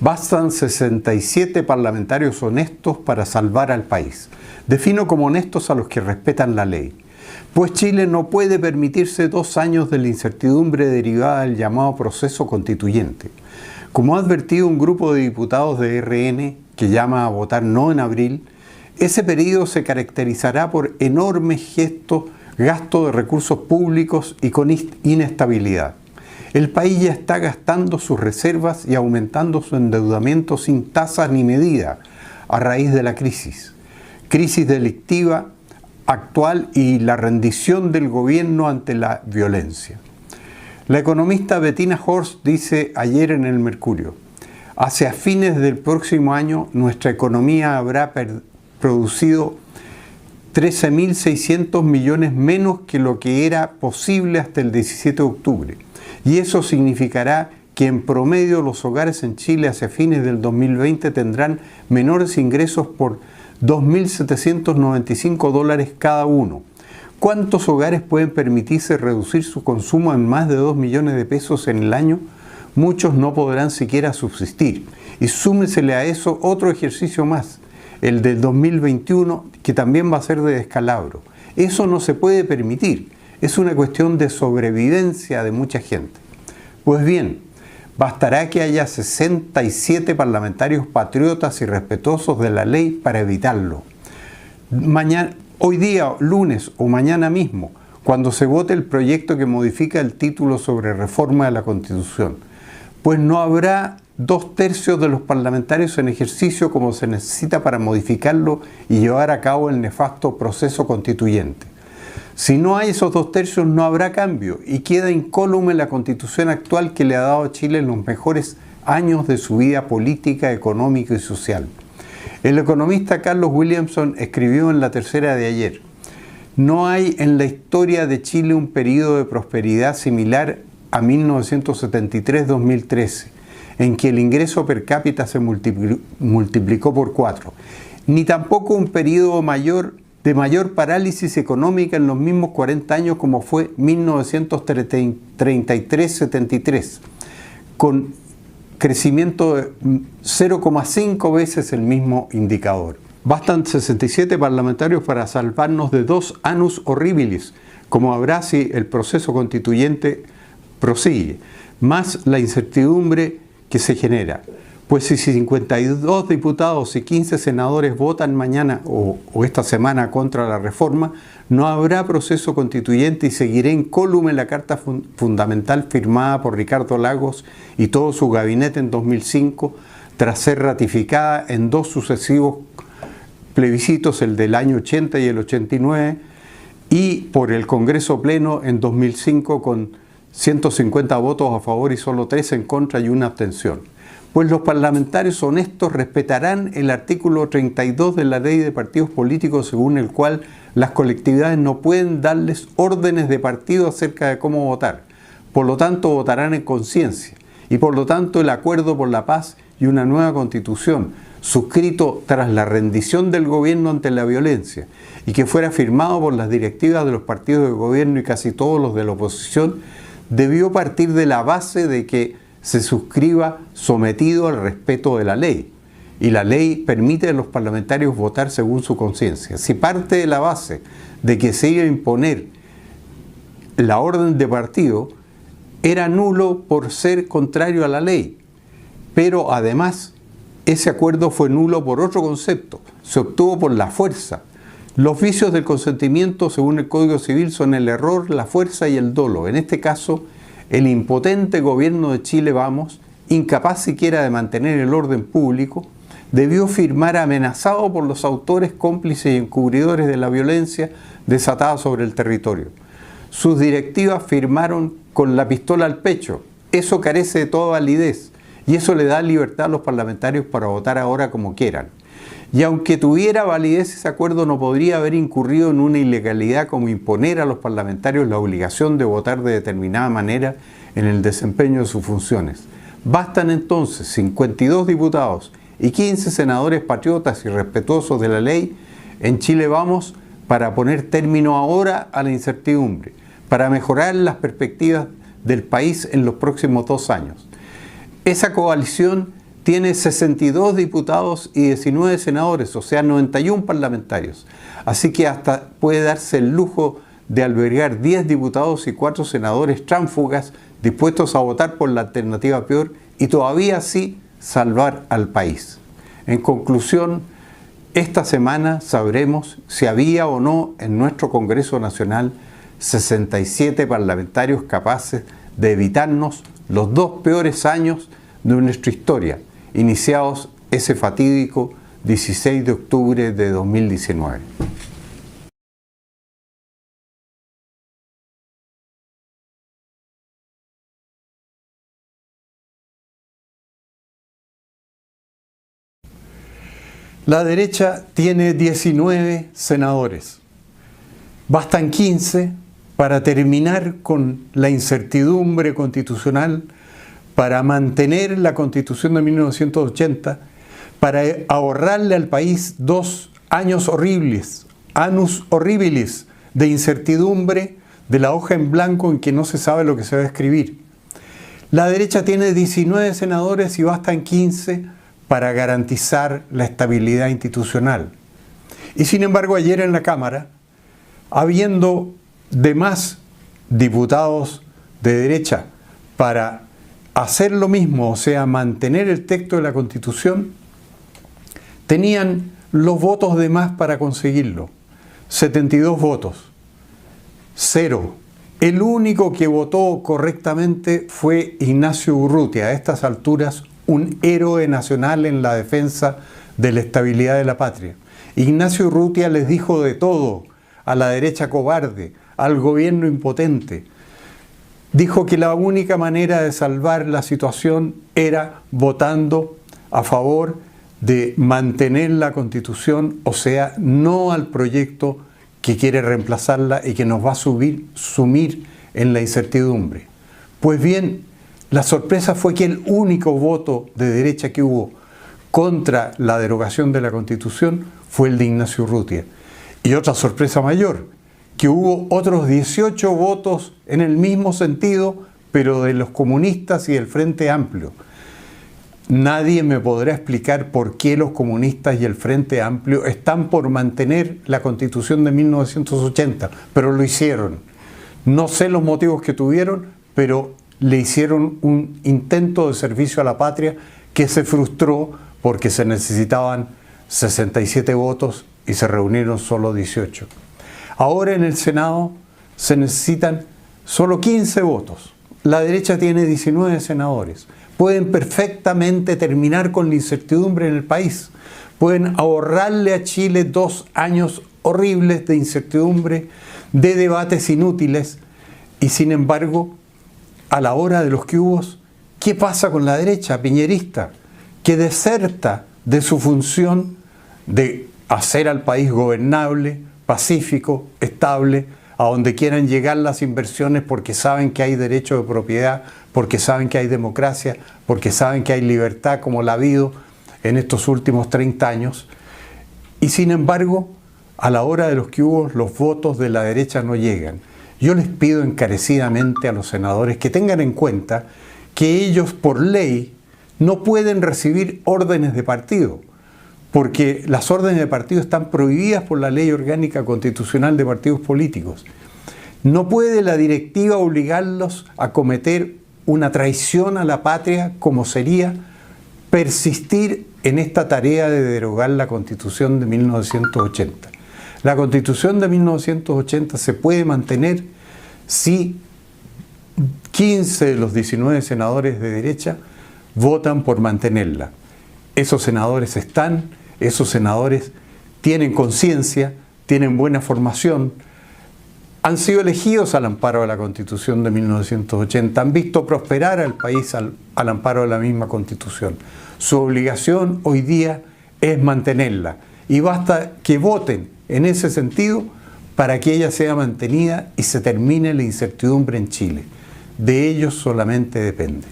Bastan 67 parlamentarios honestos para salvar al país. Defino como honestos a los que respetan la ley. Pues Chile no puede permitirse 2 años de la incertidumbre derivada del llamado proceso constituyente. Como ha advertido un grupo de diputados de RN que llama a votar no en abril, ese periodo se caracterizará por enormes gasto de recursos públicos y con inestabilidad. El país ya está gastando sus reservas y aumentando su endeudamiento sin tasa ni medida, a raíz de la crisis delictiva actual y la rendición del gobierno ante la violencia. La economista Bettina Horst dice ayer en el Mercurio: hacia fines del próximo año nuestra economía habrá producido 13.600 millones menos que lo que era posible hasta el 17 de octubre. Y eso significará que en promedio los hogares en Chile hacia fines del 2020 tendrán menores ingresos por $2.795 cada uno. ¿Cuántos hogares pueden permitirse reducir su consumo en más de 2 millones de pesos en el año? Muchos no podrán siquiera subsistir. Y súmesele a eso otro ejercicio más, el del 2021, que también va a ser de descalabro. Eso no se puede permitir. Es una cuestión de sobrevivencia de mucha gente. Pues bien, bastará que haya 67 parlamentarios patriotas y respetuosos de la ley para evitarlo. Hoy día, lunes o mañana mismo, cuando se vote el proyecto que modifica el título sobre reforma de la Constitución, pues no habrá 2/3 de los parlamentarios en ejercicio como se necesita para modificarlo y llevar a cabo el nefasto proceso constituyente. Si no hay esos 2/3 no habrá cambio y queda incólume la Constitución actual que le ha dado a Chile los mejores años de su vida política, económica y social. El economista Carlos Williamson escribió en La Tercera de ayer: no hay en la historia de Chile un periodo de prosperidad similar a 1973-2013, en que el ingreso per cápita se multiplicó por 4, ni tampoco un periodo de mayor parálisis económica en los mismos 40 años como fue 1933-73, con crecimiento de 0,5 veces el mismo indicador. Bastan 67 parlamentarios para salvarnos de 2 annus horribilis, como habrá si el proceso constituyente prosigue, más la incertidumbre que se genera. Pues si 52 diputados y 15 senadores votan mañana o esta semana contra la reforma, no habrá proceso constituyente y seguirá incólume la Carta Fundamental firmada por Ricardo Lagos y todo su gabinete en 2005, tras ser ratificada en 2 sucesivos plebiscitos, el del año 80 y el 89, y por el Congreso Pleno en 2005 con 150 votos a favor y solo 3 en contra y 1 abstención. Pues los parlamentarios honestos respetarán el artículo 32 de la Ley de Partidos Políticos, según el cual las colectividades no pueden darles órdenes de partido acerca de cómo votar. Por lo tanto, votarán en conciencia. Y por lo tanto, el acuerdo por la paz y una nueva constitución, suscrito tras la rendición del gobierno ante la violencia, y que fuera firmado por las directivas de los partidos de gobierno y casi todos los de la oposición, debió partir de la base de que se suscriba sometido al respeto de la ley. Y la ley permite a los parlamentarios votar según su conciencia. Si parte de la base de que se iba a imponer la orden de partido, era nulo por ser contrario a la ley. Pero además, ese acuerdo fue nulo por otro concepto. Se obtuvo por la fuerza. Los vicios del consentimiento, según el Código Civil, son el error, la fuerza y el dolo. En este caso, el impotente gobierno de Chile Vamos, incapaz siquiera de mantener el orden público, debió firmar amenazado por los autores, cómplices y encubridores de la violencia desatada sobre el territorio. Sus directivas firmaron con la pistola al pecho. Eso carece de toda validez y eso le da libertad a los parlamentarios para votar ahora como quieran. Y aunque tuviera validez, ese acuerdo no podría haber incurrido en una ilegalidad como imponer a los parlamentarios la obligación de votar de determinada manera en el desempeño de sus funciones. Bastan entonces 52 diputados y 15 senadores patriotas y respetuosos de la ley en Chile Vamos para poner término ahora a la incertidumbre, para mejorar las perspectivas del país en los próximos 2 años. Esa coalición tiene 62 diputados y 19 senadores, o sea, 91 parlamentarios. Así que hasta puede darse el lujo de albergar 10 diputados y 4 senadores tránsfugas dispuestos a votar por la alternativa peor y todavía así salvar al país. En conclusión, esta semana sabremos si había o no en nuestro Congreso Nacional 67 parlamentarios capaces de evitarnos los 2 peores años de nuestra historia, iniciados ese fatídico 16 de octubre de 2019. La derecha tiene 19 senadores. Bastan 15 para terminar con la incertidumbre constitucional, para mantener la Constitución de 1980, para ahorrarle al país 2 años horribles, annus horribilis, de incertidumbre, de la hoja en blanco en que no se sabe lo que se va a escribir. La derecha tiene 19 senadores y bastan 15 para garantizar la estabilidad institucional. Y sin embargo, ayer en la Cámara, habiendo demás diputados de derecha para hacer lo mismo, o sea, mantener el texto de la Constitución, tenían los votos de más para conseguirlo. 72 votos. 0. El único que votó correctamente fue Ignacio Urrutia, a estas alturas un héroe nacional en la defensa de la estabilidad de la patria. Ignacio Urrutia les dijo de todo a la derecha cobarde, al gobierno impotente. Dijo que la única manera de salvar la situación era votando a favor de mantener la Constitución, o sea, no al proyecto que quiere reemplazarla y que nos va a sumir en la incertidumbre. Pues bien, la sorpresa fue que el único voto de derecha que hubo contra la derogación de la Constitución fue el de Ignacio Urrutia. Y otra sorpresa mayor, que hubo otros 18 votos en el mismo sentido, pero de los comunistas y del Frente Amplio. Nadie me podrá explicar por qué los comunistas y el Frente Amplio están por mantener la Constitución de 1980, pero lo hicieron. No sé los motivos que tuvieron, pero le hicieron un intento de servicio a la patria que se frustró porque se necesitaban 67 votos y se reunieron solo 18. Ahora en el Senado se necesitan solo 15 votos. La derecha tiene 19 senadores. Pueden perfectamente terminar con la incertidumbre en el país. Pueden ahorrarle a Chile 2 años horribles de incertidumbre, de debates inútiles, y sin embargo, a la hora de los que hubo, ¿qué pasa con la derecha piñerista? Que deserta de su función de hacer al país gobernable, pacífico, estable, a donde quieran llegar las inversiones porque saben que hay derecho de propiedad, porque saben que hay democracia, porque saben que hay libertad como la ha habido en estos últimos 30 años. Y sin embargo, a la hora de los que hubo, los votos de la derecha no llegan. Yo les pido encarecidamente a los senadores que tengan en cuenta que ellos por ley no pueden recibir órdenes de partido, porque las órdenes de partido están prohibidas por la Ley Orgánica Constitucional de Partidos Políticos. No puede la directiva obligarlos a cometer una traición a la patria como sería persistir en esta tarea de derogar la Constitución de 1980. La Constitución de 1980 se puede mantener si 15 de los 19 senadores de derecha votan por mantenerla. Esos senadores están, esos senadores tienen conciencia, tienen buena formación, han sido elegidos al amparo de la Constitución de 1980, han visto prosperar al país al amparo de la misma Constitución. Su obligación hoy día es mantenerla y basta que voten en ese sentido para que ella sea mantenida y se termine la incertidumbre en Chile. De ellos solamente depende.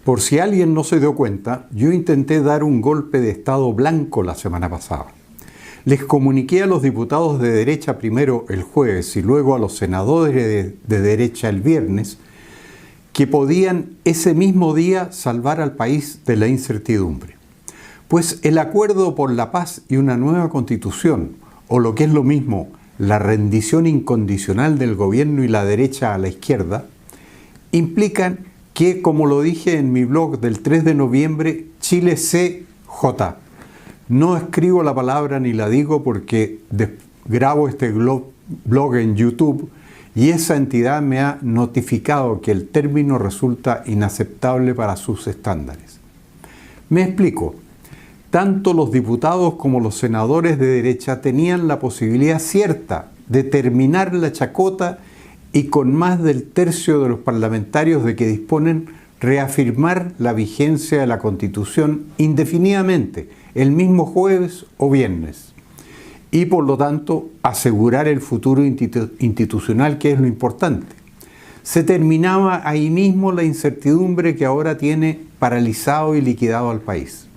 Por si alguien no se dio cuenta, yo intenté dar un golpe de Estado blanco la semana pasada. Les comuniqué a los diputados de derecha primero el jueves y luego a los senadores de derecha el viernes que podían ese mismo día salvar al país de la incertidumbre. Pues el acuerdo por la paz y una nueva constitución, o lo que es lo mismo, la rendición incondicional del gobierno y la derecha a la izquierda, implican que, como lo dije en mi blog del 3 de noviembre, Chile CJ. No escribo la palabra ni la digo porque grabo este blog blog en YouTube y esa entidad me ha notificado que el término resulta inaceptable para sus estándares. Me explico. Tanto los diputados como los senadores de derecha tenían la posibilidad cierta de terminar la chacota y con más del tercio de los parlamentarios de que disponen reafirmar la vigencia de la Constitución indefinidamente, el mismo jueves o viernes, y por lo tanto asegurar el futuro institucional, que es lo importante. Se terminaba ahí mismo la incertidumbre que ahora tiene paralizado y liquidado al país.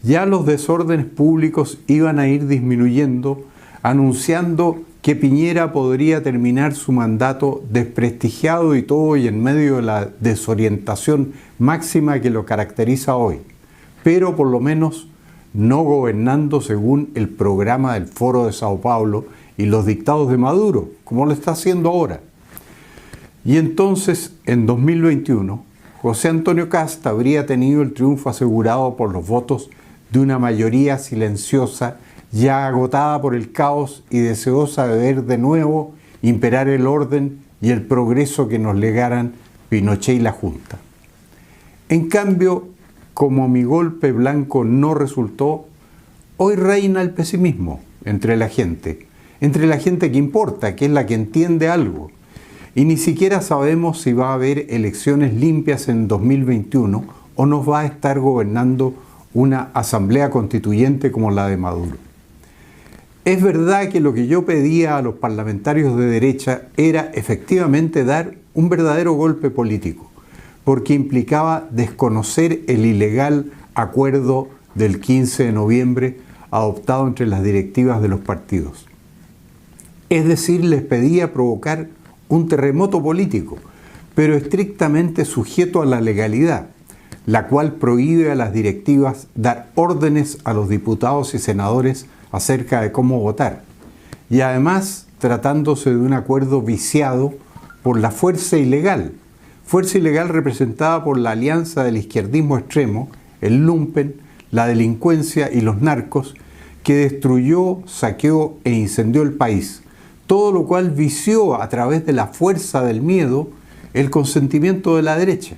Ya los desórdenes públicos iban a ir disminuyendo, anunciando que Piñera podría terminar su mandato desprestigiado y todo y en medio de la desorientación máxima que lo caracteriza hoy, pero por lo menos no gobernando según el programa del Foro de Sao Paulo y los dictados de Maduro, como lo está haciendo ahora. Y entonces, en 2021, José Antonio Kast habría tenido el triunfo asegurado por los votos de una mayoría silenciosa, ya agotada por el caos y deseosa de ver de nuevo imperar el orden y el progreso que nos legaran Pinochet y la Junta. En cambio, como mi golpe blanco no resultó, hoy reina el pesimismo entre la gente que importa, que es la que entiende algo, y ni siquiera sabemos si va a haber elecciones limpias en 2021 o nos va a estar gobernando una asamblea constituyente como la de Maduro. Es verdad que lo que yo pedía a los parlamentarios de derecha era efectivamente dar un verdadero golpe político, porque implicaba desconocer el ilegal acuerdo del 15 de noviembre adoptado entre las directivas de los partidos. Es decir, les pedía provocar un terremoto político, pero estrictamente sujeto a la legalidad, la cual prohíbe a las directivas dar órdenes a los diputados y senadores acerca de cómo votar, y además tratándose de un acuerdo viciado por la fuerza ilegal representada por la alianza del izquierdismo extremo, el lumpen, la delincuencia y los narcos, que destruyó, saqueó e incendió el país, todo lo cual vició a través de la fuerza del miedo el consentimiento de la derecha.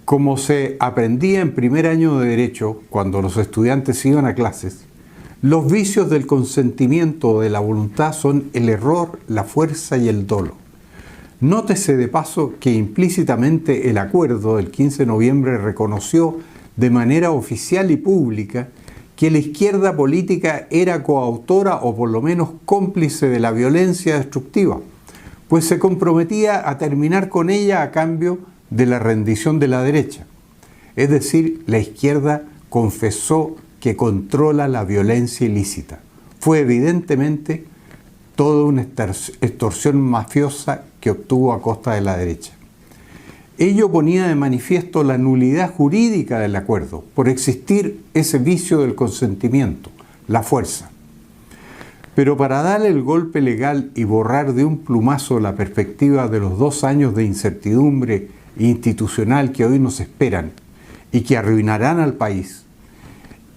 Como se aprendía en primer año de Derecho, cuando los estudiantes iban a clases, los vicios del consentimiento de la voluntad son el error, la fuerza y el dolo. Nótese de paso que implícitamente el acuerdo del 15 de noviembre reconoció de manera oficial y pública que la izquierda política era coautora o por lo menos cómplice de la violencia destructiva, pues se comprometía a terminar con ella a cambio de la rendición de la derecha. Es decir, la izquierda confesó que controla la violencia ilícita. Fue evidentemente toda una extorsión mafiosa que obtuvo a costa de la derecha. Ello ponía de manifiesto la nulidad jurídica del acuerdo por existir ese vicio del consentimiento, la fuerza. Pero para darle el golpe legal y borrar de un plumazo la perspectiva de los 2 años de incertidumbre institucional que hoy nos esperan y que arruinarán al país,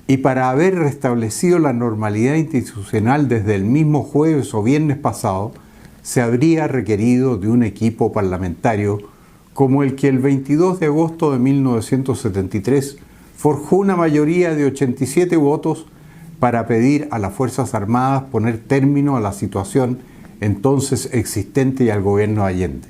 y para haber restablecido la normalidad institucional desde el mismo jueves o viernes pasado, se habría requerido de un equipo parlamentario como el que el 22 de agosto de 1973 forjó una mayoría de 87 votos para pedir a las Fuerzas Armadas poner término a la situación entonces existente y al gobierno de Allende.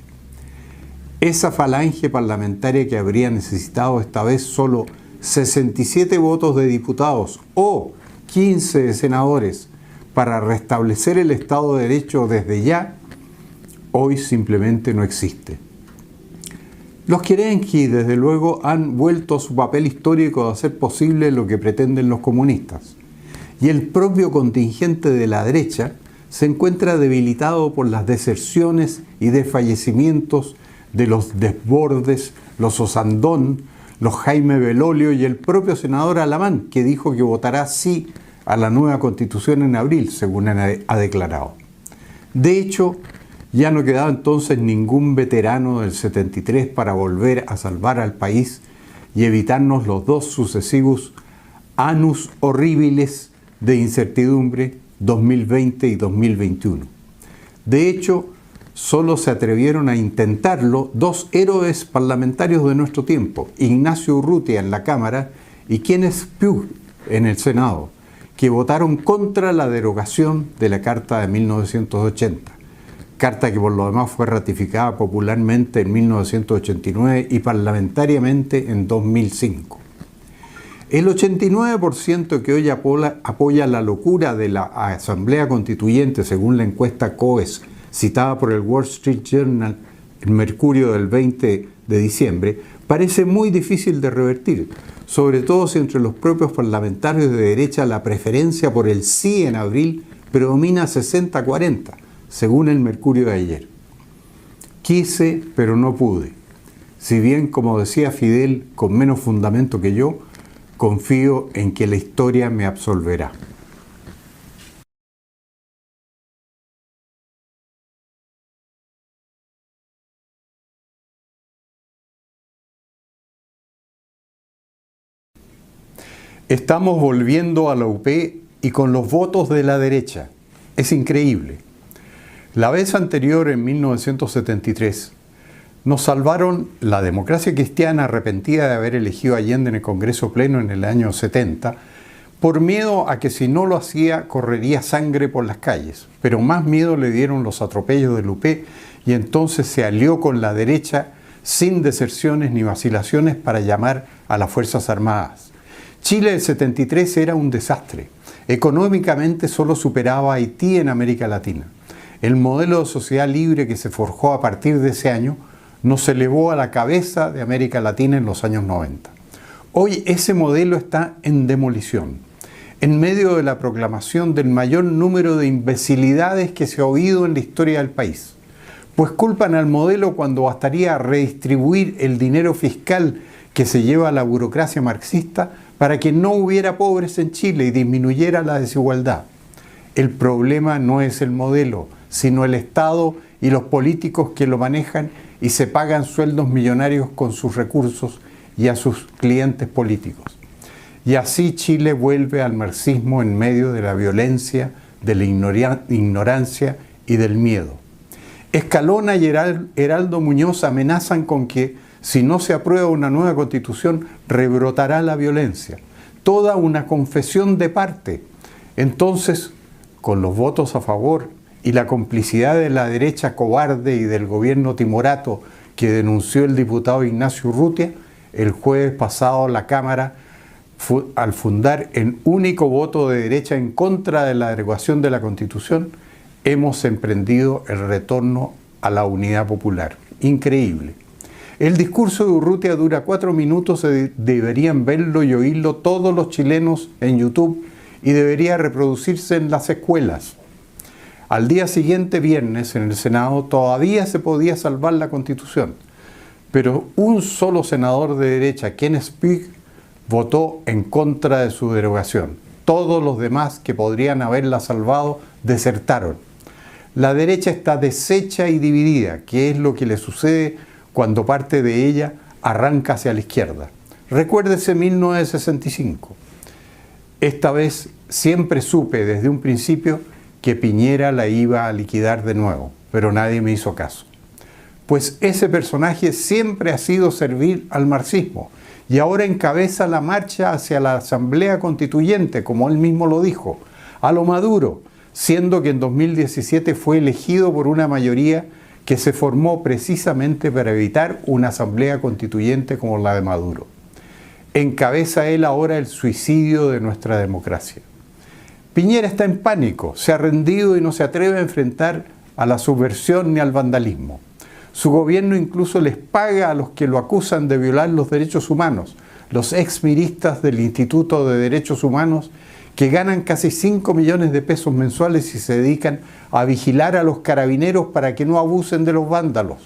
Esa falange parlamentaria que habría necesitado esta vez solo 67 votos de diputados o 15 de senadores para restablecer el Estado de Derecho desde ya, hoy simplemente no existe. Los Kerensky, desde luego, han vuelto a su papel histórico de hacer posible lo que pretenden los comunistas. Y el propio contingente de la derecha se encuentra debilitado por las deserciones y desfallecimientos de los Desbordes, los Osandón, los Jaime Belolio y el propio senador Alamán, que dijo que votará sí a la nueva Constitución en abril, según ha declarado. De hecho, ya no quedaba entonces ningún veterano del 73 para volver a salvar al país y evitarnos los 2 sucesivos annus horribiles de incertidumbre 2020 y 2021. De hecho, solo se atrevieron a intentarlo dos héroes parlamentarios de nuestro tiempo, Ignacio Urrutia en la Cámara y Kenneth Pugh en el Senado, que votaron contra la derogación de la Carta de 1980, carta que por lo demás fue ratificada popularmente en 1989 y parlamentariamente en 2005. El 89% que hoy apoya la locura de la Asamblea Constituyente, según la encuesta COES, citada por el Wall Street Journal, el Mercurio del 20 de diciembre, parece muy difícil de revertir, sobre todo si entre los propios parlamentarios de derecha la preferencia por el sí en abril predomina 60-40, según el Mercurio de ayer. Quise, pero no pude. Si bien, como decía Fidel, con menos fundamento que yo, confío en que la historia me absolverá. Estamos volviendo a la UP y con los votos de la derecha. Es increíble. La vez anterior, en 1973, nos salvaron la democracia cristiana arrepentida de haber elegido a Allende en el Congreso Pleno en el año 70, por miedo a que si no lo hacía correría sangre por las calles. Pero más miedo le dieron los atropellos del UP y entonces se alió con la derecha sin deserciones ni vacilaciones para llamar a las Fuerzas Armadas. Chile del 73 era un desastre. Económicamente solo superaba a Haití en América Latina. El modelo de sociedad libre que se forjó a partir de ese año nos elevó a la cabeza de América Latina en los años 90. Hoy ese modelo está en demolición, en medio de la proclamación del mayor número de imbecilidades que se ha oído en la historia del país. Pues culpan al modelo cuando bastaría redistribuir el dinero fiscal que se lleva a la burocracia marxista para que no hubiera pobres en Chile y disminuyera la desigualdad. El problema no es el modelo, sino el Estado y los políticos que lo manejan y se pagan sueldos millonarios con sus recursos y a sus clientes políticos. Y así Chile vuelve al marxismo en medio de la violencia, de la ignorancia y del miedo. Escalona y Heraldo Muñoz amenazan con que si no se aprueba una nueva constitución, rebrotará la violencia. Toda una confesión de parte. Entonces, con los votos a favor y la complicidad de la derecha cobarde y del gobierno timorato que denunció el diputado Ignacio Urrutia, el jueves pasado la Cámara, al fundar el único voto de derecha en contra de la derogación de la Constitución, hemos emprendido el retorno a la unidad popular. Increíble. El discurso de Urrutia dura 4 minutos, deberían verlo y oírlo todos los chilenos en YouTube y debería reproducirse en las escuelas. Al día siguiente, viernes, en el Senado todavía se podía salvar la Constitución, pero un solo senador de derecha, Kenneth Pugh, votó en contra de su derogación. Todos los demás que podrían haberla salvado desertaron. La derecha está deshecha y dividida, que es lo que le sucede cuando parte de ella arranca hacia la izquierda. Recuérdese 1965. Esta vez siempre supe desde un principio que Piñera la iba a liquidar de nuevo, pero nadie me hizo caso. Pues ese personaje siempre ha sido servir al marxismo y ahora encabeza la marcha hacia la Asamblea Constituyente, como él mismo lo dijo, a lo Maduro, siendo que en 2017 fue elegido por una mayoría que se formó precisamente para evitar una asamblea constituyente como la de Maduro. Encabeza él ahora el suicidio de nuestra democracia. Piñera está en pánico, se ha rendido y no se atreve a enfrentar a la subversión ni al vandalismo. Su gobierno incluso les paga a los que lo acusan de violar los derechos humanos, los exmiristas del Instituto de Derechos Humanos, que ganan casi 5 millones de pesos mensuales y se dedican a vigilar a los carabineros para que no abusen de los vándalos,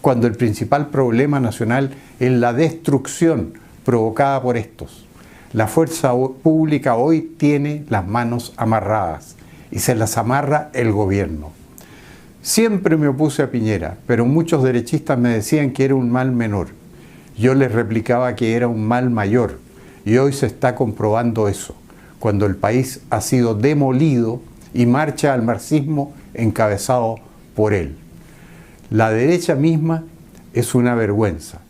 cuando el principal problema nacional es la destrucción provocada por estos. La fuerza pública hoy tiene las manos amarradas y se las amarra el gobierno. Siempre me opuse a Piñera, pero muchos derechistas me decían que era un mal menor. Yo les replicaba que era un mal mayor y hoy se está comprobando eso, cuando el país ha sido demolido y marcha al marxismo encabezado por él. La derecha misma es una vergüenza.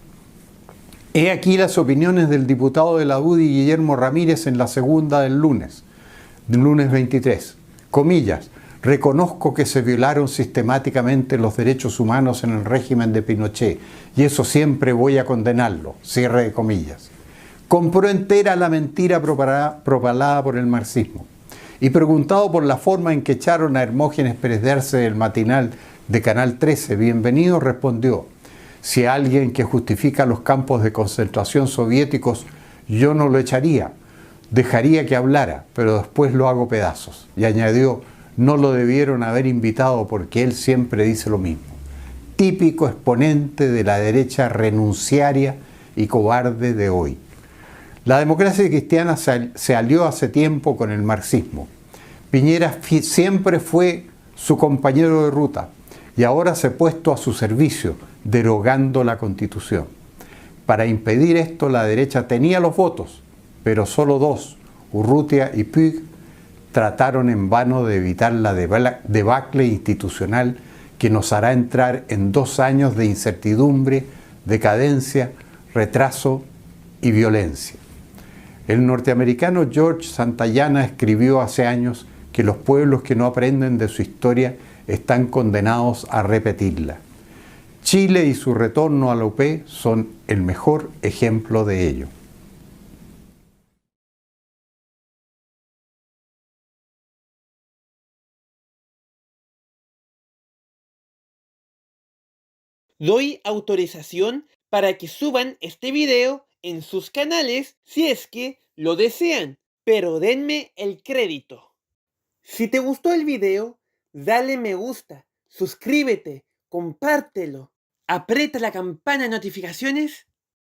He aquí las opiniones del diputado de la UDI, Guillermo Ramírez, en la segunda del lunes 23. Comillas, reconozco que se violaron sistemáticamente los derechos humanos en el régimen de Pinochet y eso siempre voy a condenarlo. Cierre de comillas. Compró entera la mentira propalada por el marxismo. Y preguntado por la forma en que echaron a Hermógenes Pérez de Arce del matinal de Canal 13, Bienvenido, respondió: si alguien que justifica los campos de concentración soviéticos, yo no lo echaría, dejaría que hablara, pero después lo hago pedazos. Y añadió: no lo debieron haber invitado porque él siempre dice lo mismo. Típico exponente de la derecha renunciaria y cobarde de hoy. La democracia cristiana se alió hace tiempo con el marxismo. Piñera siempre fue su compañero de ruta y ahora se ha puesto a su servicio, derogando la Constitución. Para impedir esto, la derecha tenía los votos, pero solo dos, Urrutia y Puig, trataron en vano de evitar la debacle institucional que nos hará entrar en 2 años de incertidumbre, decadencia, retraso y violencia. El norteamericano George Santayana escribió hace años que los pueblos que no aprenden de su historia están condenados a repetirla. Chile y su retorno a la UP son el mejor ejemplo de ello. Doy autorización para que suban este video en sus canales si es que lo desean, pero denme el crédito. Si te gustó el video, dale me gusta, suscríbete, compártelo, aprieta la campana de notificaciones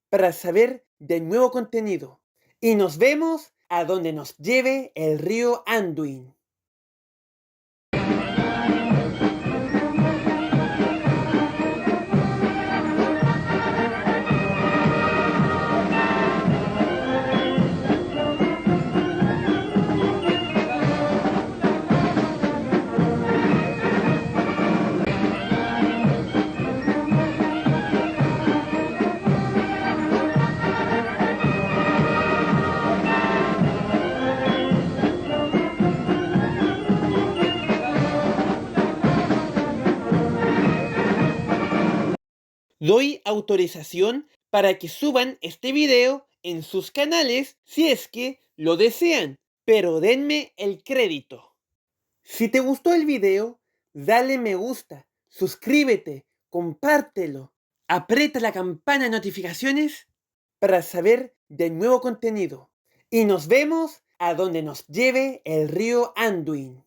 para saber del nuevo contenido. Y nos vemos a donde nos lleve el río Anduin. Doy autorización para que suban este video en sus canales si es que lo desean, pero denme el crédito. Si te gustó el video, dale me gusta, suscríbete, compártelo, aprieta la campana de notificaciones para saber del nuevo contenido. Y nos vemos a donde nos lleve el río Anduin.